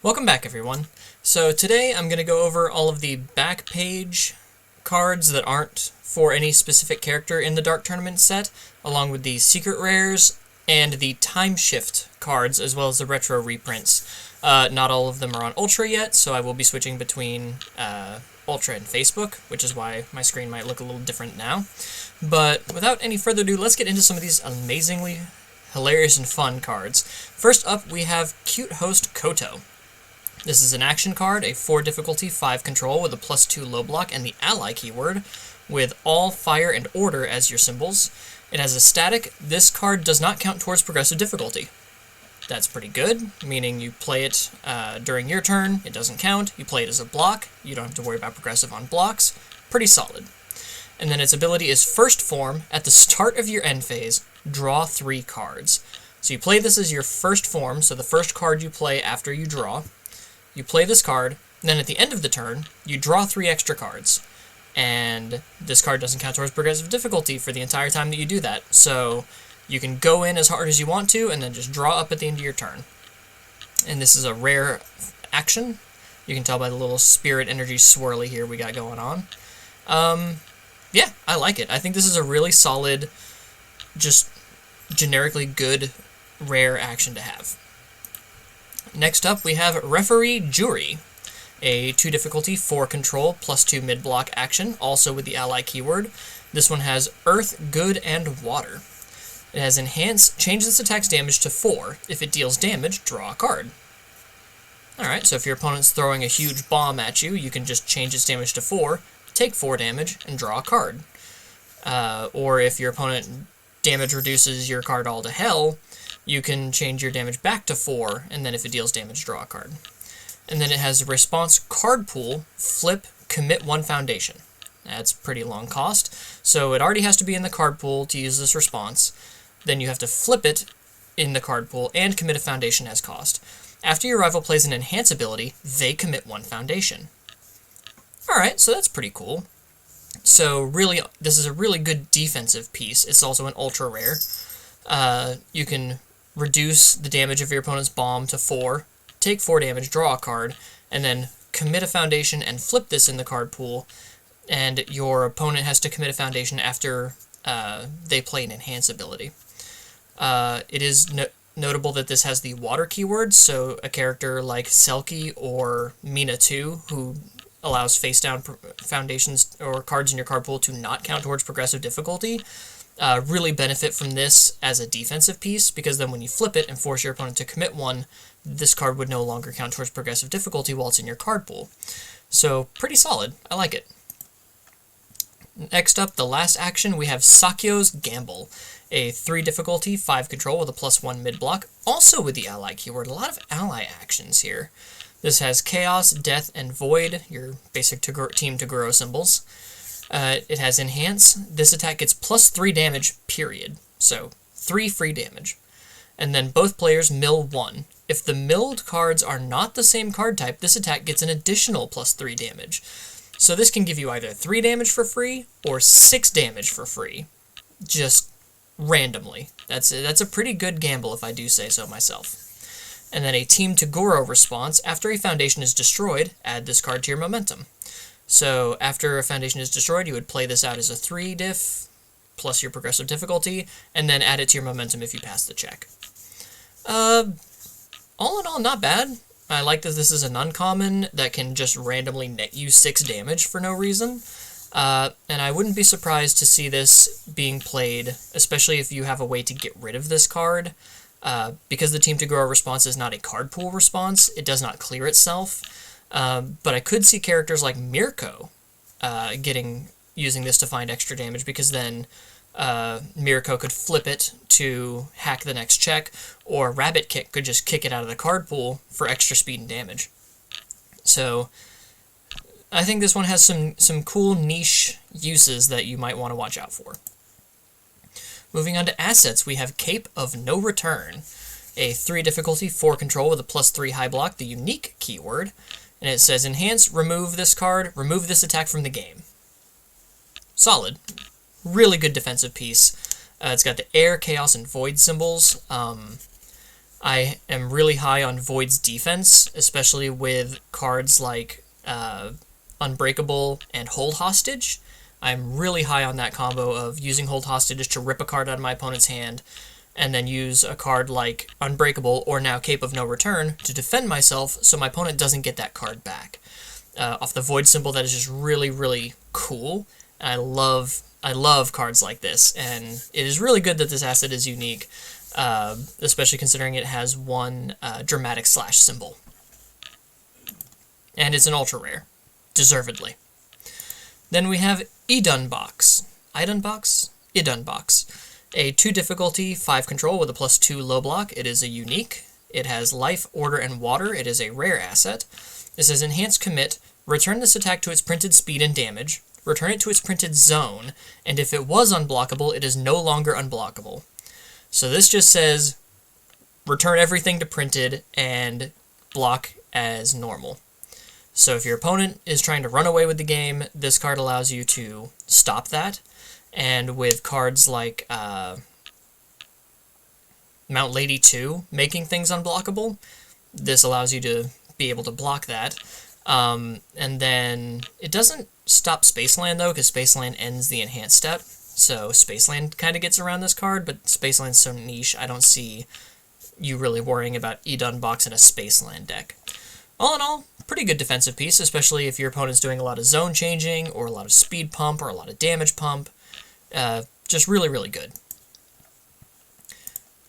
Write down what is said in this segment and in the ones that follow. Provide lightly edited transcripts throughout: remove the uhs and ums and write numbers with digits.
Welcome back, everyone. So today I'm going to go over all of the back page cards that aren't for any specific character in the Dark Tournament set, along with the secret rares and the time shift cards, as well as the retro reprints. Not all of them are on Ultra yet, so I will be switching between Ultra and Facebook, which is why my screen might look a little different now. But without any further ado, let's get into some of these amazingly hilarious and fun cards. First up, we have Cute Host Koto. This is an action card, a 4 difficulty, 5 control with a +2 low block and the ally keyword, with all, fire, and order as your symbols. It has a static. This card does not count towards progressive difficulty. That's pretty good, meaning you play it during your turn, it doesn't count. You play it as a block, you don't have to worry about progressive on blocks. Pretty solid. And then its ability is First Form. At the start of your end phase, draw 3 cards. So you play this as your first form, so the first card you play after you draw. You play this card, and then at the end of the turn, you draw 3 extra cards. And this card doesn't count towards progressive difficulty for the entire time that you do that. So you can go in as hard as you want to, and then just draw up at the end of your turn. And this is a rare action. You can tell by the little spirit energy swirly here we got going on. Yeah, I like it. I think this is a really solid, just generically good, rare action to have. Next up, we have Referee Jury, a 2 difficulty, 4 control, +2 mid-block action, also with the ally keyword. This one has Earth, Good, and Water. It has Enhance, change this attack's damage to 4. If it deals damage, draw a card. Alright, so if your opponent's throwing a huge bomb at you, you can just change its damage to 4, take 4 damage, and draw a card. Or if your opponent damage reduces your card all to hell, you can change your damage back to 4, and then if it deals damage, draw a card. And then it has Response Card Pool, Flip, Commit 1 Foundation. That's pretty long cost, so it already has to be in the card pool to use this response. Then you have to flip it in the card pool and commit a foundation as cost. After your rival plays an Enhance ability, they commit 1 foundation. Alright, so that's pretty cool. So really, this is a really good defensive piece. It's also an ultra rare. You can reduce the damage of your opponent's bomb to 4, take 4 damage, draw a card, and then commit a foundation and flip this in the card pool, and your opponent has to commit a foundation after they play an Enhance ability. It is notable that this has the water keyword, so a character like Selkie or Mina 2, who allows face-down foundations or cards in your card pool to not count towards progressive difficulty, really benefit from this as a defensive piece, because then when you flip it and force your opponent to commit 1, this card would no longer count towards progressive difficulty while it's in your card pool. So, pretty solid. I like it. Next up, the last action, we have Sakyo's Gamble, a 3 difficulty, 5 control with a +1 mid-block, also with the ally keyword. A lot of ally actions here. This has Chaos, Death, and Void, your basic Team Toguro symbols. It has Enhance. This attack gets +3 damage, period. So, 3 free damage. And then both players mill 1. If the milled cards are not the same card type, this attack gets an additional +3 damage. So this can give you either 3 damage for free, or 6 damage for free. Just randomly. That's a pretty good gamble, if I do say so myself. And then a Team Toguro response. After a foundation is destroyed, add this card to your momentum. So after a foundation is destroyed, you would play this out as a 3 diff, plus your progressive difficulty, and then add it to your momentum if you pass the check. All in all, not bad. I like that this is an uncommon that can just randomly net you 6 damage for no reason. And I wouldn't be surprised to see this being played, especially if you have a way to get rid of this card. Because the Team Toguro response is not a card pool response, it does not clear itself. But I could see characters like Mirko using this to find extra damage, because then Mirko could flip it to hack the next check, or Rabbit Kick could just kick it out of the card pool for extra speed and damage. So I think this one has some cool niche uses that you might want to watch out for. Moving on to assets, we have Cape of No Return, a 3 difficulty, 4 control with a +3 high block, the unique keyword. And it says, Enhance, remove this card, remove this attack from the game. Solid. Really good defensive piece. It's got the air, chaos, and void symbols. I am really high on Void's defense, especially with cards like Unbreakable and Hold Hostage. I'm really high on that combo of using Hold Hostage to rip a card out of my opponent's hand, and then use a card like Unbreakable or now Cape of No Return to defend myself so my opponent doesn't get that card back. Off the Void symbol, that is just really, really cool. I love cards like this, and it is really good that this asset is unique, especially considering it has one dramatic slash symbol. And it's an ultra rare, deservedly. Then we have Idunbox. Idunbox. A 2 difficulty, 5 control with a +2 low block. It is a unique. It has life, order, and water. It is a rare asset. It says enhance commit, return this attack to its printed speed and damage, return it to its printed zone, and if it was unblockable, it is no longer unblockable. So this just says return everything to printed and block as normal. So if your opponent is trying to run away with the game, this card allows you to stop that. And with cards like Mount Lady 2 making things unblockable, this allows you to be able to block that. And then it doesn't stop Spaceland though, because Spaceland ends the enhanced step. So Spaceland kind of gets around this card, but Spaceland's so niche, I don't see you really worrying about Idunbox in a Spaceland deck. All in all, pretty good defensive piece, especially if your opponent's doing a lot of zone changing, or a lot of speed pump, or a lot of damage pump. Just really, really good.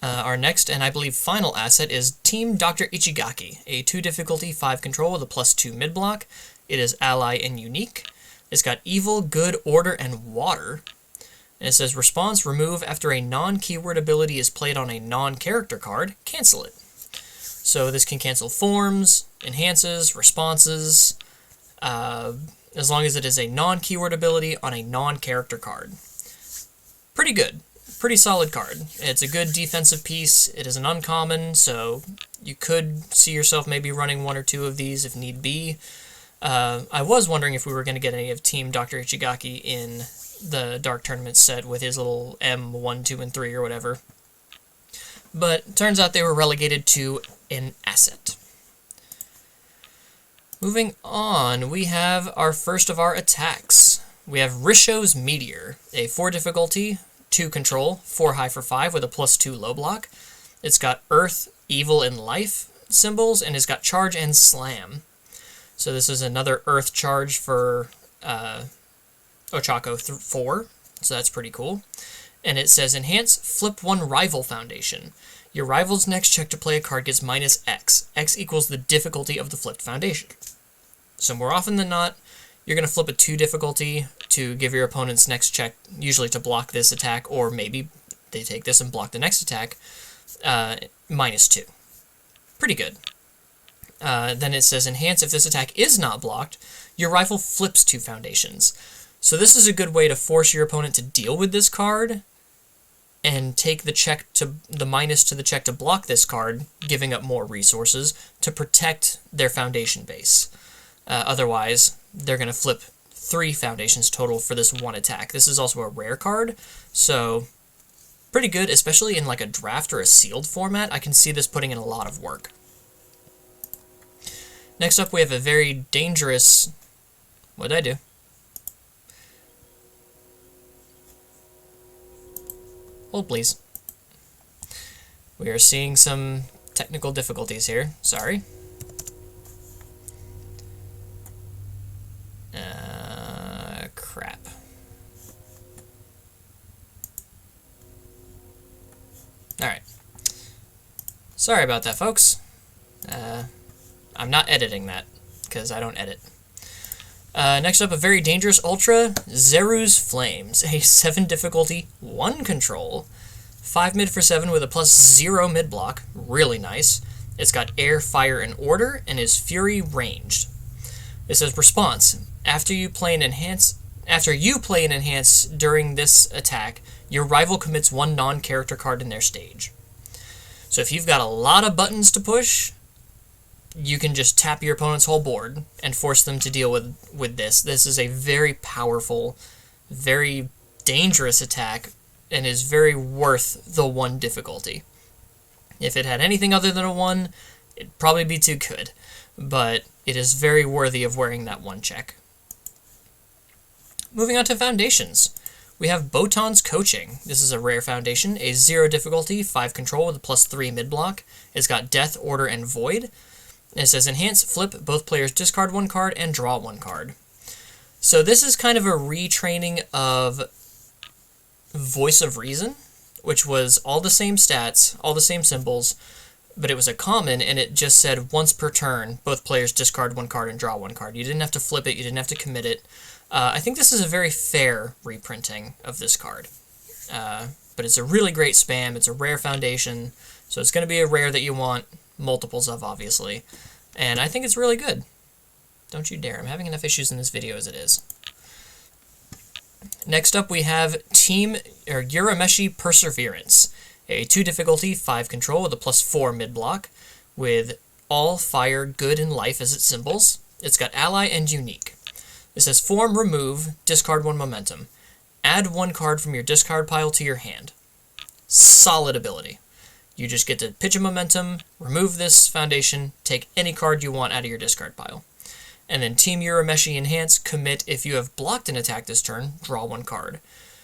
Our next, and I believe final asset, is Team Dr. Ichigaki, a 2 difficulty, 5 control with a +2 mid block. It is ally and unique. It's got evil, good, order, and water. And it says response, remove after a non-keyword ability is played on a non-character card, cancel it. So this can cancel forms, enhances, responses, as long as it is a non-keyword ability on a non-character card. Pretty good. Pretty solid card. It's a good defensive piece. It is an uncommon, so you could see yourself maybe running 1 or 2 of these if need be. I was wondering if we were going to get any of Team Dr. Ichigaki in the Dark Tournament set with his little M1, 2, and 3 or whatever. But turns out they were relegated to an asset. Moving on, we have our first of our attacks. We have Risho's Meteor, a 4 difficulty, 2 control, 4 high for 5 with a +2 low block. It's got Earth, Evil, and Life symbols, and it's got Charge and Slam. So this is another Earth charge for Ochako 4, so that's pretty cool. And it says enhance, flip 1 rival foundation. Your rival's next check to play a card gets -X. X equals the difficulty of the flipped foundation. So more often than not, you're going to flip a 2 difficulty to give your opponent's next check, usually to block this attack, or maybe they take this and block the next attack, -2. Pretty good. Then it says enhance, if this attack is not blocked, your rival flips 2 foundations. So this is a good way to force your opponent to deal with this card, and take the check to the minus to the check to block this card, giving up more resources to protect their foundation base. Otherwise, they're going to flip 3 foundations total for this 1 attack. This is also a rare card, so pretty good, especially in like a draft or a sealed format. I can see this putting in a lot of work. Next up, we have a very dangerous... What did I do? Hold, please. We are seeing some technical difficulties here. Sorry. Crap. Alright. Sorry about that, folks. I'm not editing that, because I don't edit. Next up, a very dangerous Ultra, Zeru's Flames. A 7 difficulty, 1 control, 5 mid for 7 with a +0 mid block. Really nice. It's got Air, Fire, and Order, and is Fury ranged. It says response. After you play an enhance during this attack, your rival commits 1 non-character card in their stage. So if you've got a lot of buttons to push, you can just tap your opponent's whole board and force them to deal with this. This is a very powerful, very dangerous attack, and is very worth the 1 difficulty. If it had anything other than a 1, it'd probably be too good. But it is very worthy of wearing that 1 check. Moving on to foundations. We have Botan's Coaching. This is a rare foundation, a 0 difficulty, 5 control with a +3 mid-block. It's got Death, Order, and Void. And it says Enhance, flip, both players discard 1 card and draw 1 card. So this is kind of a retraining of Voice of Reason, which was all the same stats, all the same symbols, but it was a common, and it just said once per turn, both players discard 1 card and draw 1 card. You didn't have to flip it, you didn't have to commit it. I think this is a very fair reprinting of this card. But it's a really great spam, it's a rare foundation, so it's going to be a rare that you want multiples of, obviously. And I think it's really good. Don't you dare, I'm having enough issues in this video as it is. Next up we have Urameshi Perseverance, a 2 difficulty, 5 control with a +4 mid-block, with all fire, good, and life as its symbols. It's got ally and unique. It says form, remove, discard 1 momentum. Add 1 card from your discard pile to your hand. Solid ability. You just get to pitch a momentum, remove this foundation, take any card you want out of your discard pile. And then Team Urameshi Enhance, commit if you have blocked an attack this turn, draw 1 card.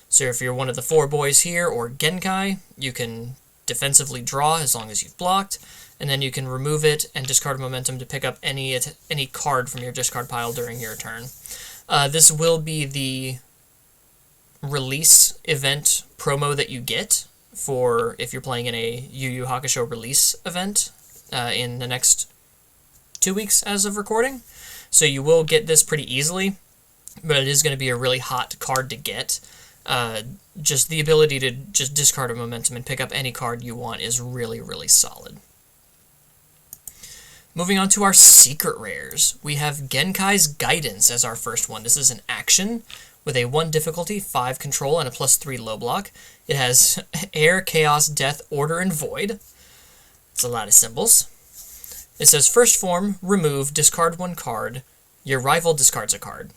So if you're one of the 4 boys here, or Genkai, you can defensively draw as long as you've blocked, and then you can remove it and discard momentum to pick up any card from your discard pile during your turn. This will be the release event promo that you get for if you're playing in a Yu Yu Hakusho release event in the next 2 weeks as of recording. So you will get this pretty easily, but it is going to be a really hot card to get. Just the ability to just discard a momentum and pick up any card you want is really, really solid. Moving on to our secret rares, we have Genkai's Guidance as our first one. This is an action with a 1 difficulty, 5 control, and a +3 low block. It has Air, Chaos, Death, Order, and Void. It's a lot of symbols. It says first form, remove, discard 1 card. Your rival discards a card.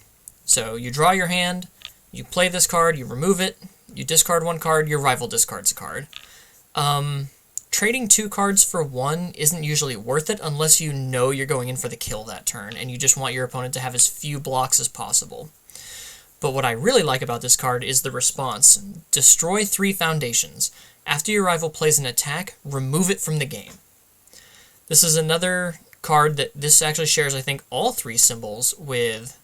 So you draw your hand, you play this card, you remove it, you discard 1 card, your rival discards a card. Trading 2 cards for 1 isn't usually worth it unless you know you're going in for the kill that turn, and you just want your opponent to have as few blocks as possible. But what I really like about this card is the response. Destroy 3 foundations. After your rival plays an attack, remove it from the game. This is another card that this actually shares, I think, all 3 symbols with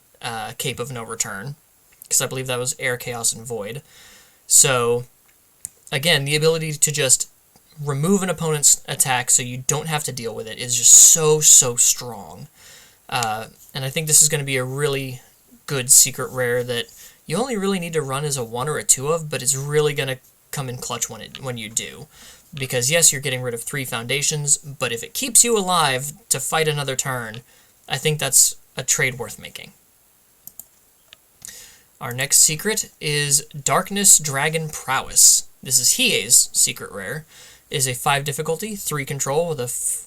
Cape of No Return, because I believe that was Air, Chaos, and Void. So, again, the ability to just remove an opponent's attack so you don't have to deal with it is just so, so strong. And I think this is going to be a really good secret rare that you only really need to run as a 1 or a 2 of, but it's really going to come in clutch when you do. Because yes, you're getting rid of 3 foundations, but if it keeps you alive to fight another turn, I think that's a trade worth making. Our next secret is Darkness Dragon Prowess. This is Hiei's secret rare. It is a 5 difficulty, 3 control with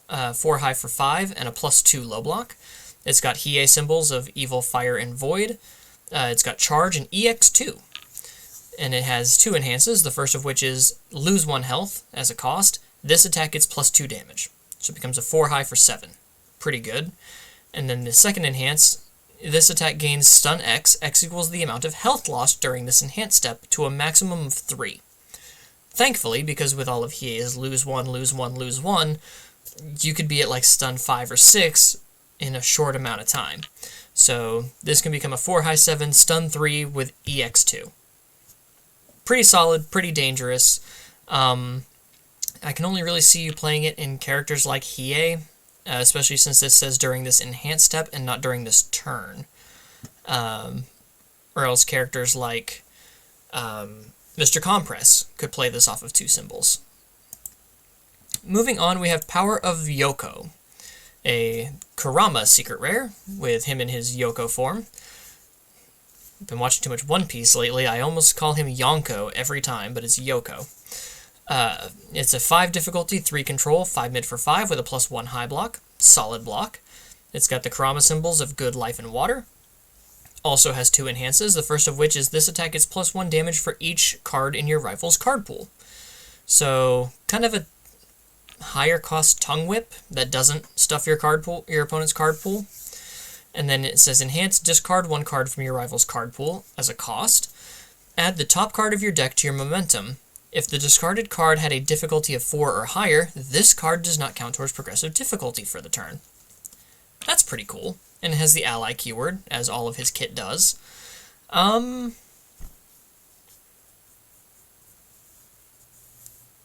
a 4 high for 5 and a +2 low block. It's got Hiei symbols of Evil, Fire, and Void. It's got Charge and EX2. And it has 2 enhances, the first of which is lose 1 health as a cost. This attack gets +2 damage. So it becomes a 4 high for 7. Pretty good. And then the second enhance, this attack gains stun X. X equals the amount of health lost during this enhanced step to a maximum of 3. Thankfully, because with all of Hiei's lose 1, lose 1, lose 1, you could be at like stun 5 or 6 in a short amount of time. So this can become a 4 high 7, stun 3 with EX2. Pretty solid, pretty dangerous. I can only really see you playing it in characters like Hiei, especially since this says during this enhanced step and not during this turn. Or else characters like Mr. Compress could play this off of 2 symbols. Moving on, we have Power of Yoko, a Kurama secret rare with him in his Yoko form. I've been watching too much One Piece lately. I almost call him Yonko every time, but it's Yoko. It's a 5 difficulty, 3 control, 5 mid for 5 with a +1 high block. Solid block. It's got the Kurama symbols of Good, Life, and Water. Also has 2 enhances, the first of which is this attack gets +1 damage for each card in your rival's card pool. So, kind of a higher cost Tongue Whip that doesn't stuff your opponent's card pool. And then it says enhance, discard one card from your rival's card pool as a cost. Add the top card of your deck to your momentum. If the discarded card had a difficulty of 4 or higher, this card does not count towards progressive difficulty for the turn. That's pretty cool. And it has the ally keyword, as all of his kit does.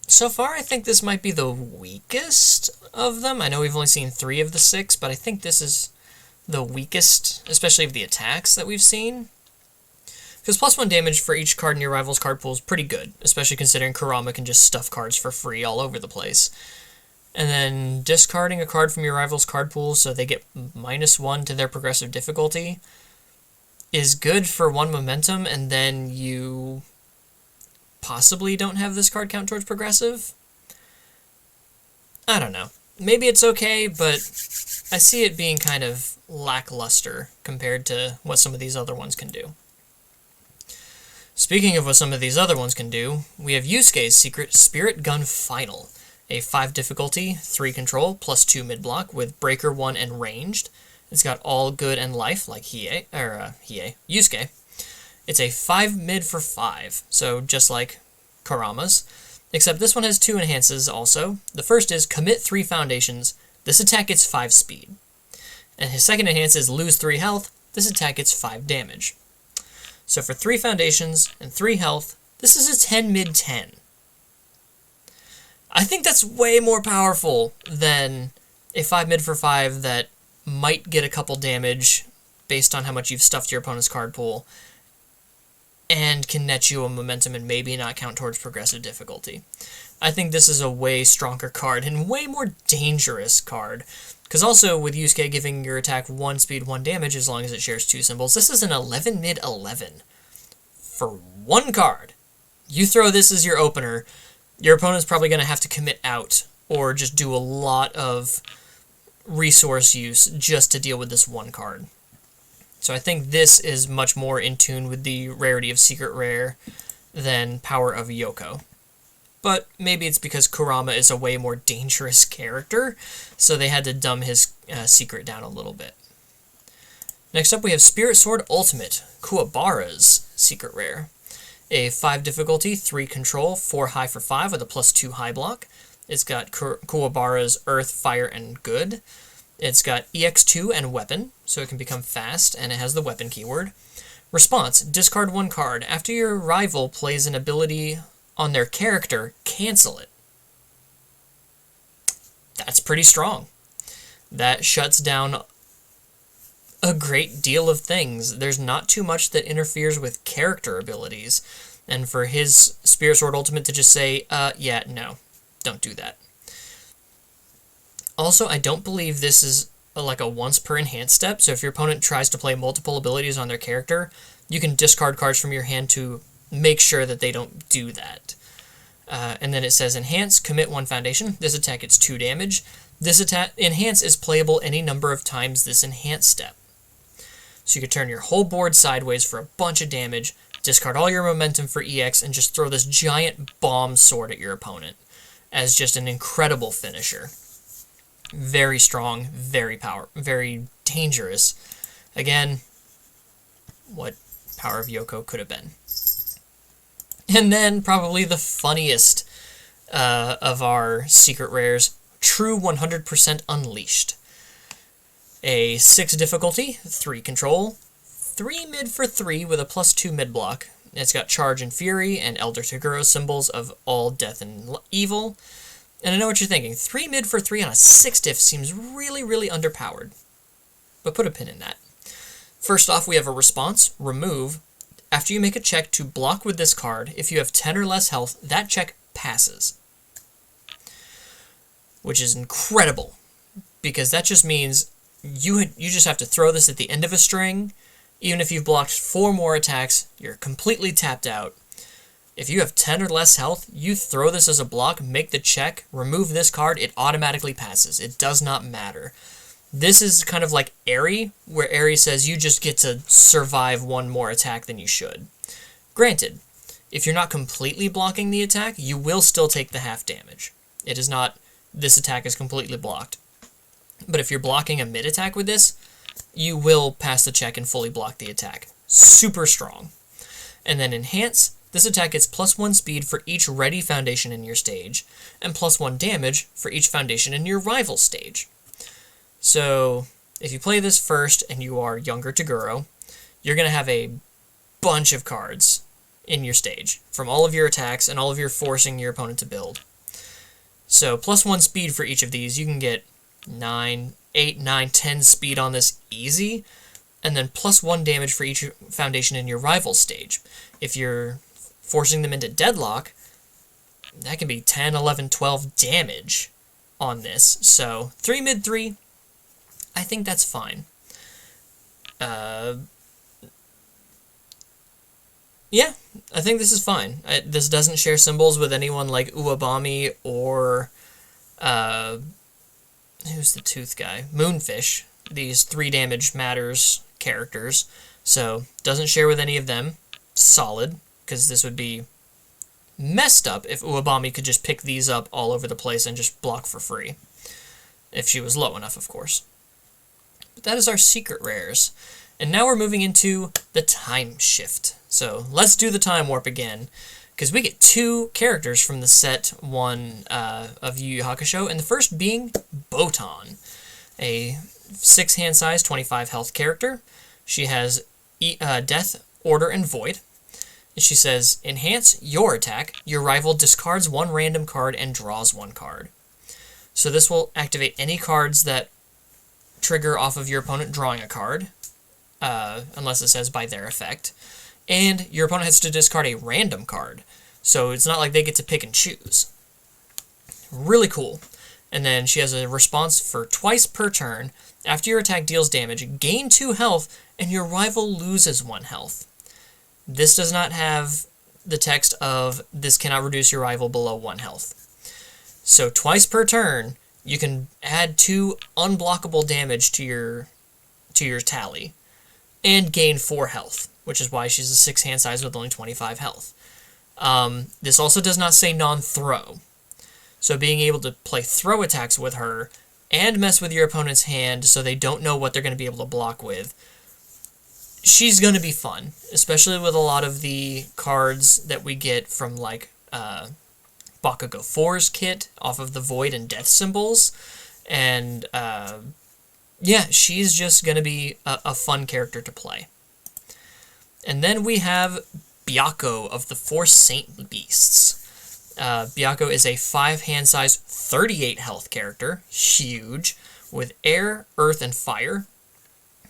So far, I think this might be the weakest of them. I know we've only seen 3 of the 6, but I think this is the weakest, especially of the attacks that we've seen. Because +1 damage for each card in your rival's card pool is pretty good, especially considering Kurama can just stuff cards for free all over the place. And then discarding a card from your rival's card pool so they get -1 to their progressive difficulty is good for 1 momentum, and then you possibly don't have this card count towards progressive. I don't know. Maybe it's okay, but I see it being kind of lackluster compared to what some of these other ones can do. Speaking of what some of these other ones can do, we have Yusuke's Secret Spirit Gun Final, a 5 difficulty, 3 control, +2 mid-block with Breaker 1 and Ranged. It's got all good and life, like Yusuke. It's a 5 mid for 5, so just like Kurama's, except this one has 2 enhances also. The first is Commit 3 Foundations. This attack gets 5 speed. And his second enhance is Lose 3 health. This attack gets 5 damage. So for 3 foundations and 3 health, this is a 10 mid 10. I think that's way more powerful than a 5 mid for 5 that might get a couple damage based on how much you've stuffed your opponent's card pool and can net you a momentum and maybe not count towards progressive difficulty. I think this is a way stronger card and way more dangerous card. Because also, with Yusuke giving your attack 1 speed, 1 damage as long as it shares 2 symbols, this is an 11 mid 11. For 1 card. You throw this as your opener, your opponent's probably going to have to commit out or just do a lot of resource use just to deal with this 1 card. So I think this is much more in tune with the rarity of Secret Rare than Power of Yoko. But maybe it's because Kurama is a way more dangerous character, so they had to dumb his secret down a little bit. Next up we have Spirit Sword Ultimate, Kuwabara's Secret Rare. A 5 difficulty, 3 control, 4 high for 5 with a +2 high block. It's got Kuwabara's Earth, Fire, and Good. It's got EX2 and Weapon, so it can become fast, and it has the Weapon keyword. Response, discard 1 card. After your rival plays an ability on their character, cancel it. That's pretty strong. That shuts down a great deal of things. There's not too much that interferes with character abilities. And for his Spirit Sword Ultimate to just say, yeah, no, don't do that. Also, I don't believe this is like a once per enhance step, so if your opponent tries to play multiple abilities on their character, you can discard cards from your hand to make sure that they don't do that. And then it says enhance, commit 1 foundation. This attack gets 2 damage. This attack enhance is playable any number of times this enhance step. So you could turn your whole board sideways for a bunch of damage, discard all your momentum for EX, and just throw this giant bomb sword at your opponent as just an incredible finisher. Very strong, very dangerous. Again, what Power of Yoko could have been. And then, probably the funniest of our secret rares, True 100% Unleashed. A 6 difficulty, 3 control, 3 mid for 3 with a +2 mid block. It's got Charge and Fury and Elder Toguro symbols of all death and evil. And I know what you're thinking, 3 mid for 3 on a 6 diff seems really, really underpowered. But put a pin in that. First off, we have a response, remove. After you make a check to block with this card, if you have 10 or less health, that check passes. Which is incredible, because that just means you just have to throw this at the end of a string. Even if you've blocked 4 more attacks, you're completely tapped out. If you have 10 or less health, you throw this as a block, make the check, remove this card, it automatically passes. It does not matter. This is kind of like Eri, where Eri says you just get to survive 1 more attack than you should. Granted, if you're not completely blocking the attack, you will still take the half damage. It is not this attack is completely blocked. But if you're blocking a mid-attack with this, you will pass the check and fully block the attack. Super strong. And then Enhance, this attack gets +1 speed for each ready foundation in your stage, and +1 damage for each foundation in your rival stage. So, if you play this first and you are younger Toguro, you're going to have a bunch of cards in your stage, from all of your attacks and all of your forcing your opponent to build. So, +1 speed for each of these, you can get 8, 9, 10 speed on this easy, and then +1 damage for each foundation in your rival stage. If you're forcing them into deadlock, that can be 10, 11, 12 damage on this. So 3 mid 3, I think that's fine. Yeah, I think this is fine. This doesn't share symbols with anyone like Uwabami or who's the tooth guy? Moonfish. These 3 damage matters characters. So, doesn't share with any of them. Solid, because this would be messed up if Uwabami could just pick these up all over the place and just block for free. If she was low enough, of course. But that is our secret rares. And now we're moving into the time shift. So, let's do the time warp again. Because we get 2 characters from the set 1 of Yu Yu Hakusho, and the first being Botan, a 6 hand size, 25 health character. She has Death, Order, and Void. And she says, Enhance your attack. Your rival discards 1 random card and draws 1 card. So this will activate any cards that trigger off of your opponent drawing a card, unless it says by their effect. And your opponent has to discard a random card. So it's not like they get to pick and choose. Really cool. And then she has a response for twice per turn. After your attack deals damage, gain 2 health, and your rival loses 1 health. This does not have the text of, this cannot reduce your rival below 1 health. So twice per turn, you can add 2 unblockable damage to your tally, and gain 4 health, which is why she's a 6 hand size with only 25 health. This also does not say non-throw. So being able to play throw attacks with her and mess with your opponent's hand so they don't know what they're going to be able to block with, she's going to be fun, especially with a lot of the cards that we get from, like, Bakugo 4's kit off of the Void and Death symbols. And, yeah, she's just going to be a fun character to play. And then we have Byakko of the 4 Saint Beasts. Byakko is a 5 hand size, 38 health character, huge, with air, earth, and fire.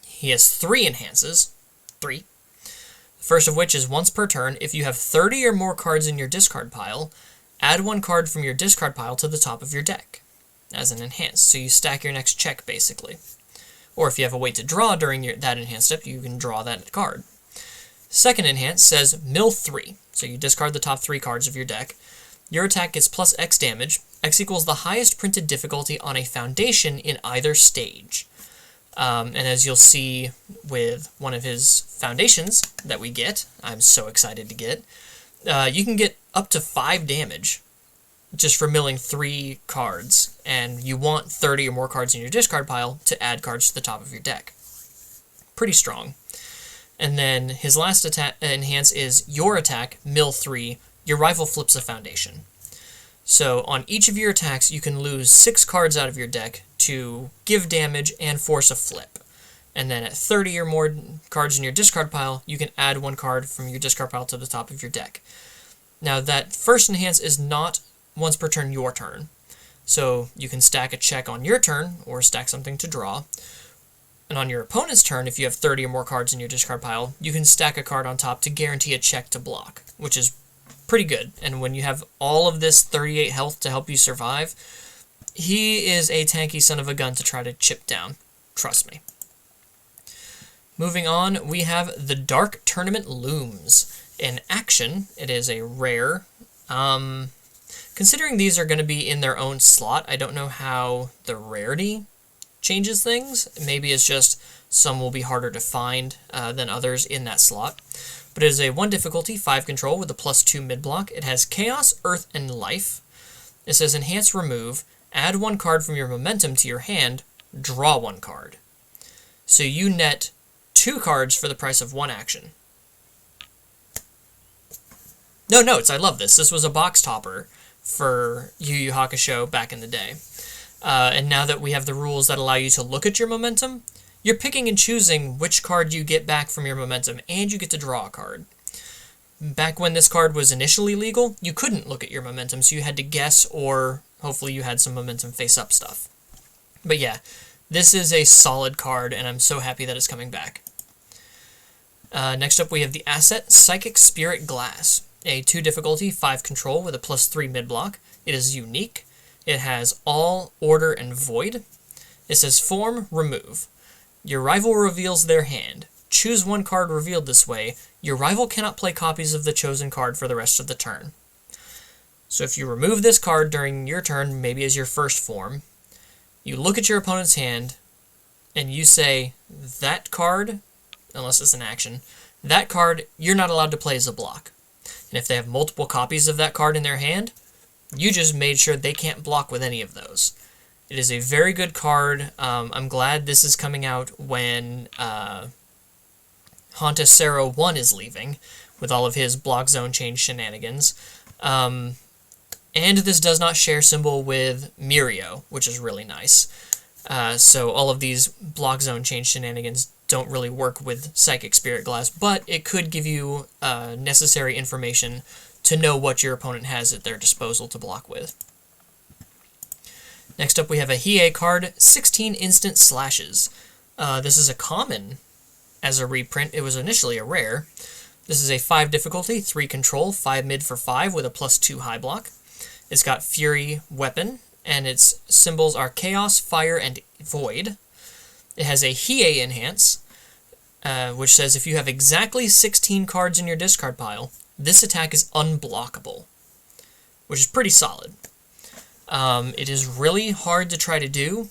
He has 3 enhances, 3. The first of which is once per turn, if you have 30 or more cards in your discard pile, add 1 card from your discard pile to the top of your deck as an enhance. So you stack your next check, basically. Or if you have a way to draw during that enhance step, you can draw that card. Second enhance says mill 3, so you discard the top 3 cards of your deck. Your attack gets plus X damage. X equals the highest printed difficulty on a foundation in either stage. And as you'll see with one of his foundations that we get, I'm so excited to get, you can get up to 5 damage just for milling 3 cards, and you want 30 or more cards in your discard pile to add cards to the top of your deck. Pretty strong. And then his last enhance is your attack, mill 3, your rival flips a foundation. So on each of your attacks, you can lose 6 cards out of your deck to give damage and force a flip. And then at 30 or more cards in your discard pile, you can add 1 card from your discard pile to the top of your deck. Now that first enhance is not once per turn your turn. So you can stack a check on your turn, or stack something to draw. And on your opponent's turn, if you have 30 or more cards in your discard pile, you can stack a card on top to guarantee a check to block, which is pretty good. And when you have all of this 38 health to help you survive, he is a tanky son of a gun to try to chip down. Trust me. Moving on, we have the Dark Tournament Looms. In action, it is a rare. Considering these are going to be in their own slot, I don't know how the rarity changes things. Maybe it's just some will be harder to find than others in that slot. But it is a 1 difficulty, 5 control with a +2 mid block. It has Chaos, Earth, and Life. It says Enhance Remove. add one card from your momentum to your hand, draw one card. So you net 2 cards for the price of 1 action. No notes, I love this. This was a box topper for Yu Yu Hakusho back in the day. And now that we have the rules that allow you to look at your momentum, you're picking and choosing which card you get back from your momentum, and you get to draw a card. Back when this card was initially legal, you couldn't look at your momentum, so you had to guess, or hopefully you had some momentum face-up stuff. But yeah, this is a solid card, and I'm so happy that it's coming back. Next up, we have the asset Psychic Spirit Glass. A 2 difficulty, 5 control with a +3 mid-block. It is unique. It has all, order, and void. It says form, remove. Your rival reveals their hand. Choose one card revealed this way. Your rival cannot play copies of the chosen card for the rest of the turn. So if you remove this card during your turn, maybe as your first form, you look at your opponent's hand, and you say, that card, unless it's an action, that card you're not allowed to play as a block. And if they have multiple copies of that card in their hand, you just made sure they can't block with any of those. It is a very good card. I'm glad this is coming out when Hakusho 1 is leaving, with all of his block zone change shenanigans. And this does not share symbol with Mirio, which is really nice. So all of these block zone change shenanigans don't really work with Psychic Spirit Glass, but it could give you necessary information to know what your opponent has at their disposal to block with. Next up, we have a Hiei card, 16 Instant Slashes. This is a common as a reprint. It was initially a rare. This is a 5 difficulty, 3 control, 5 mid for 5 with a +2 high block. It's got Fury Weapon, and its symbols are Chaos, Fire, and Void. It has a Hiei Enhance, which says if you have exactly 16 cards in your discard pile, this attack is unblockable, which is pretty solid. It is really hard to try to do.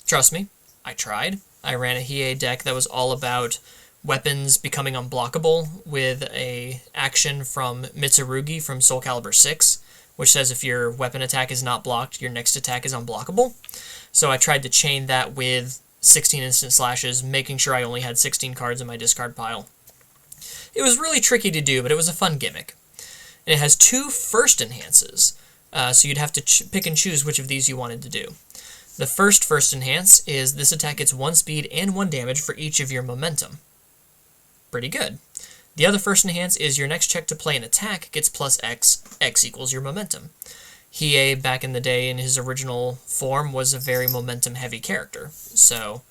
Trust me, I tried. I ran a Hiei deck that was all about weapons becoming unblockable with a action from Mitsurugi from Soul Calibur 6, which says if your weapon attack is not blocked, your next attack is unblockable. So I tried to chain that with 16 Instant Slashes, making sure I only had 16 cards in my discard pile. It was really tricky to do, but it was a fun gimmick. And it has 2 first enhances, so you'd have to pick and choose which of these you wanted to do. The first enhance is this attack gets 1 speed and 1 damage for each of your momentum. Pretty good. The other first enhance is your next check to play an attack gets +X, X equals your momentum. Hiei, back in the day in his original form, was a very momentum-heavy character. So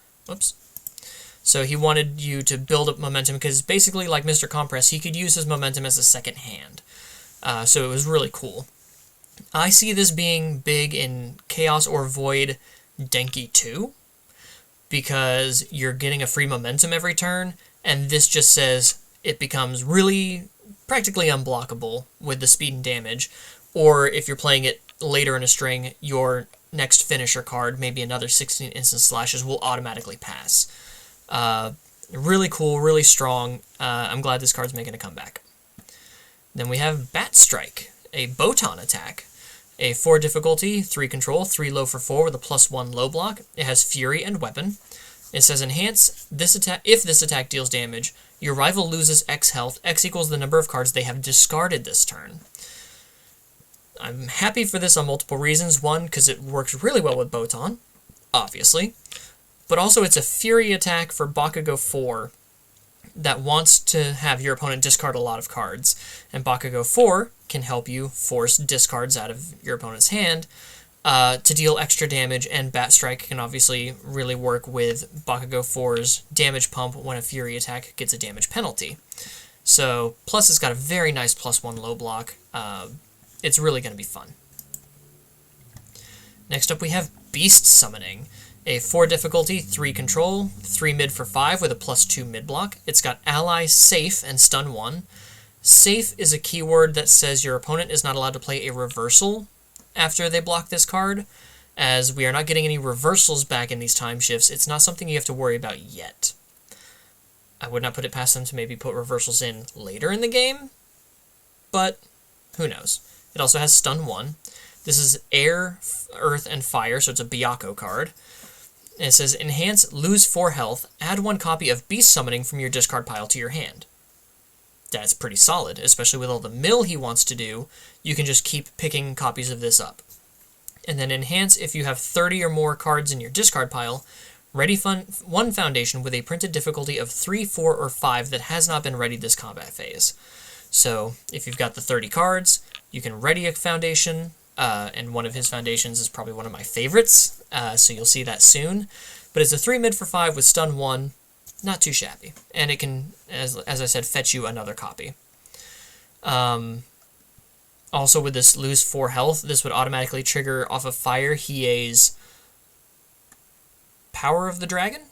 he wanted you to build up momentum, because basically, like Mr. Compress, he could use his momentum as a second hand. So it was really cool. I see this being big in Chaos or Void Denki 2, because you're getting a free momentum every turn, and this just says it becomes really practically unblockable with the speed and damage, or if you're playing it later in a string, your next finisher card, maybe another 16 Instant Slashes, will automatically pass. Really cool, really strong. I'm glad this card's making a comeback. Then we have Bat Strike, a Botan attack. A 4 difficulty, 3 control, 3 low for 4 with a +1 low block. It has Fury and Weapon. It says enhance this attack. If this attack deals damage, your rival loses X health. X equals the number of cards they have discarded this turn. I'm happy for this on multiple reasons. One, because it works really well with Botan, obviously. But also it's a Fury attack for Bakugo 4 that wants to have your opponent discard a lot of cards. And Bakugo 4 can help you force discards out of your opponent's hand to deal extra damage, and Bat Strike can obviously really work with Bakugo 4's damage pump when a Fury attack gets a damage penalty. So, plus it's got a very nice +1 low block. It's really going to be fun. Next up we have Beast Summoning. A 4 difficulty, 3 control, 3 mid for 5 with a +2 mid block. It's got Ally, Safe, and Stun 1. Safe is a keyword that says your opponent is not allowed to play a reversal after they block this card. As we are not getting any reversals back in these time shifts, it's not something you have to worry about yet. I would not put it past them to maybe put reversals in later in the game, but who knows. It also has Stun 1. This is air, earth, and fire, so it's a Byakko card. And it says, enhance, lose 4 health, add 1 copy of Beast Summoning from your discard pile to your hand. That's pretty solid, especially with all the mill he wants to do. You can just keep picking copies of this up. And then enhance, if you have 30 or more cards in your discard pile, ready 1 foundation with a printed difficulty of 3, 4, or 5 that has not been readied this combat phase. So if you've got the 30 cards, you can ready a foundation, and one of his foundations is probably one of my favorites, so you'll see that soon. But it's a 3 mid for 5 with stun 1, not too shabby. And it can, as I said, fetch you another copy. Also with this lose 4 health, this would automatically trigger off of Fire Hiei's Power of the Dragon?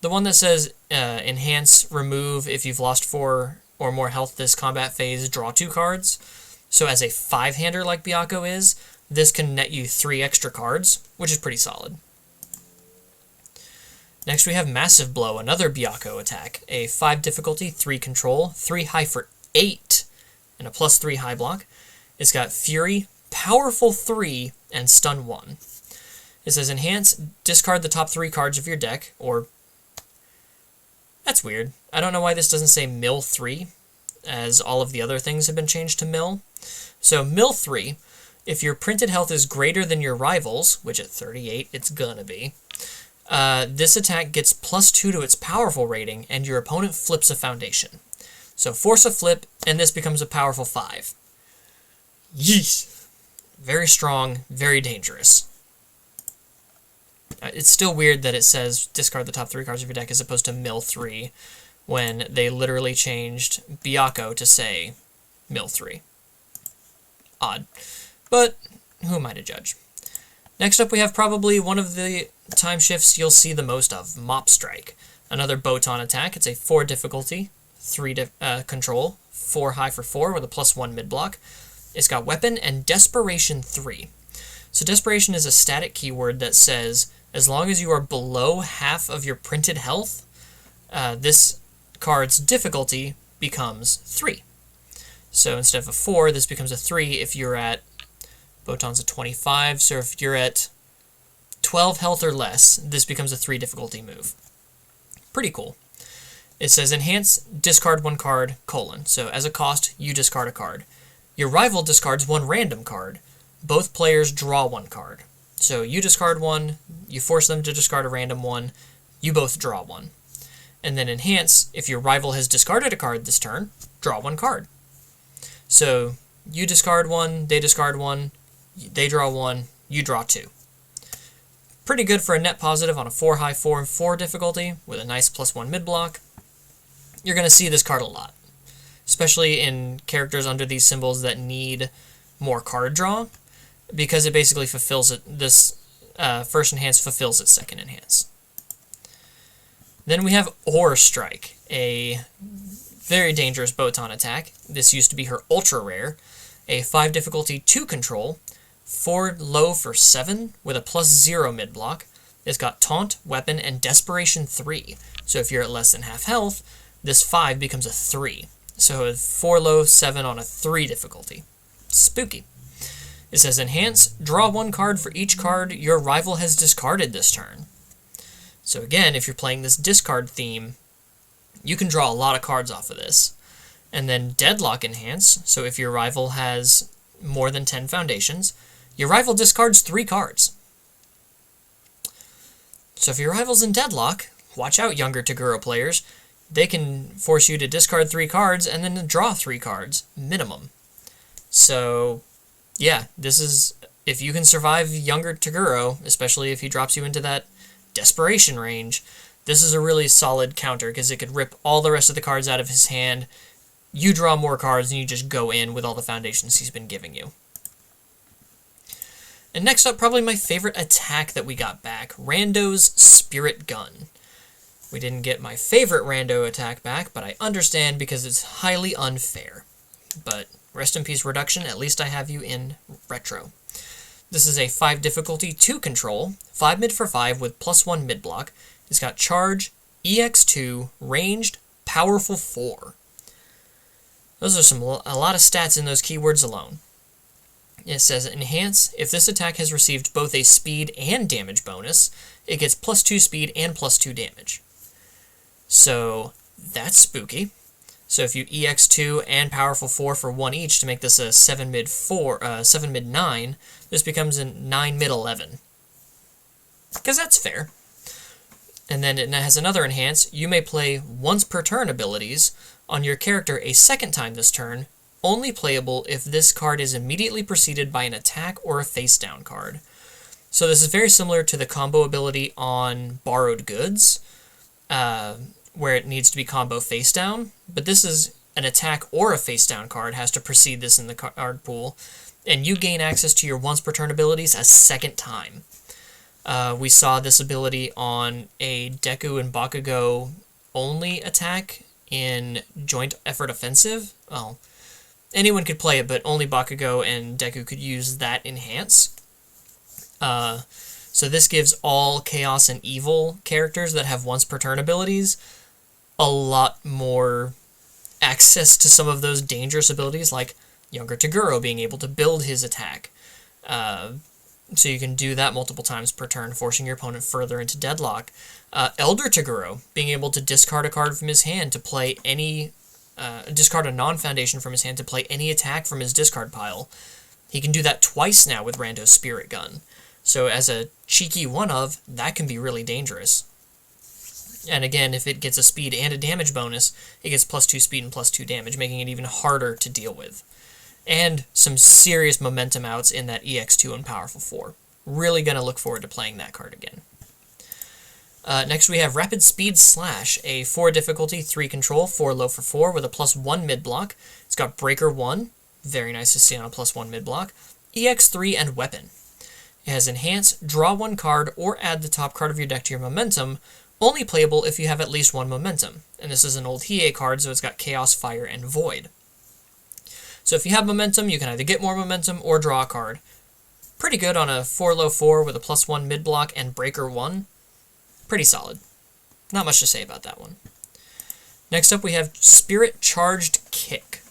The one that says enhance, remove, if you've lost 4 or more health this combat phase, draw 2 cards. So as a 5-hander like Byakko is, this can net you 3 extra cards, which is pretty solid. Next we have Massive Blow, another Byakko attack. A 5 difficulty, 3 control, 3 high for 8, and a +3 high block. It's got Fury, Powerful 3, and Stun 1. It says enhance, discard the top 3 cards of your deck, or... That's weird. I don't know why this doesn't say mill 3, as all of the other things have been changed to mill. So mill 3, if your printed health is greater than your rival's, which at 38 it's gonna be, this attack gets +2 to its powerful rating, and your opponent flips a foundation. So force a flip, and this becomes a powerful 5. Yeesh! Very strong, very dangerous. It's still weird that it says discard the top 3 cards of your deck as opposed to mill 3, when they literally changed Byakko to say mill 3. Odd. But who am I to judge? Next up we have probably one of the time shifts you'll see the most of, Mop Strike. Another Botan attack. It's a 4 difficulty, 3 control, 4 high for 4 with a +1 mid block. It's got Weapon and Desperation 3. So Desperation is a static keyword that says, as long as you are below half of your printed health, this card's difficulty becomes 3. So instead of a 4, this becomes a 3 if you're at, Botan's a 25, so if you're at 12 health or less, this becomes a 3 difficulty move. Pretty cool. It says enhance, discard 1 card, : so as a cost, you discard a card. Your rival discards 1 random card. Both players draw 1 card. So you discard 1, you force them to discard a random 1, you both draw 1. And then enhance, if your rival has discarded a card this turn, draw 1 card. So you discard 1, they discard 1, they draw 1, you draw 2. Pretty good for a net positive on a 4 high 4 and 4 difficulty with a nice +1 mid block. You're going to see this card a lot, especially in characters under these symbols that need more card draw, because it basically fulfills it. This first enhance fulfills its second enhance. Then we have Ore Strike, a very dangerous Botan attack. This used to be her ultra rare. A 5 difficulty, 2 control, 4 low for 7 with a +0 mid block. It's got Taunt, Weapon, and Desperation 3. So if you're at less than half health, this 5 becomes a 3. So 4 low, 7 on a 3 difficulty. Spooky. It says enhance, draw 1 card for each card your rival has discarded this turn. So again, if you're playing this discard theme, you can draw a lot of cards off of this. And then Deadlock enhance, so if your rival has more than 10 foundations, your rival discards 3 cards. So if your rival's in Deadlock, watch out, younger Toguro players. They can force you to discard 3 cards and then to draw 3 cards, minimum. So, yeah, this is, if you can survive younger Toguro, especially if he drops you into that desperation range, this is a really solid counter, because it could rip all the rest of the cards out of his hand. You draw more cards, and you just go in with all the foundations he's been giving you. And next up, probably my favorite attack that we got back, Rando's Spirit Gun. We didn't get my favorite Rando attack back, but I understand because it's highly unfair. But rest in peace, Reduction, at least I have you in Retro. This is a 5 difficulty, 2 control, 5 mid for 5 with +1 mid block. It's got Charge, EX2, Ranged, Powerful 4. Those are a lot of stats in those keywords alone. It says enhance. If this attack has received both a speed and damage bonus, it gets +2 speed and +2 damage. So that's spooky. So if you EX2 and Powerful 4 for 1 each to make this a 7 mid 9, this becomes a 9 mid 11. Because that's fair. And then it has another enhance. You may play once per turn abilities on your character a second time this turn, only playable if this card is immediately preceded by an attack or a face down card. So this is very similar to the combo ability on Borrowed Goods, where it needs to be combo face down, but this is an attack or a face down card has to precede this in the card pool, and you gain access to your once per turn abilities a second time. We saw this ability on a Deku and Bakugo only attack in Joint Effort Offensive. Well, anyone could play it, but only Bakugo and Deku could use that enhance. So this gives all Chaos and Evil characters that have once per turn abilities a lot more access to some of those dangerous abilities, like Younger Toguro being able to build his attack. So you can do that multiple times per turn, forcing your opponent further into deadlock. Elder Toguro being able to discard a card from his hand to play any... discard a non-foundation from his hand to play any attack from his discard pile. He can do that twice now with Rando's Spirit Gun. So as a cheeky one-of, that can be really dangerous. And again, if it gets a speed and a damage bonus, it gets +2 speed and +2 damage, making it even harder to deal with. And some serious momentum outs in that EX2 and Powerful 4. Really going to look forward to playing that card again. Next we have Rapid Speed Slash, a 4 difficulty, 3 control, 4 low for 4 with a +1 mid block. It's got Breaker 1, very nice to see on a +1 mid block, EX3, and Weapon. It has Enhance, draw 1 card, or add the top card of your deck to your momentum, only playable if you have at least 1 momentum. And this is an old Hiei card, so it's got Chaos, Fire, and Void. So if you have momentum, you can either get more momentum or draw a card. Pretty good on a 4 low 4 with a +1 mid block and Breaker 1. Pretty solid. Not much to say about that one. Next up we have Spirit Charged Kick.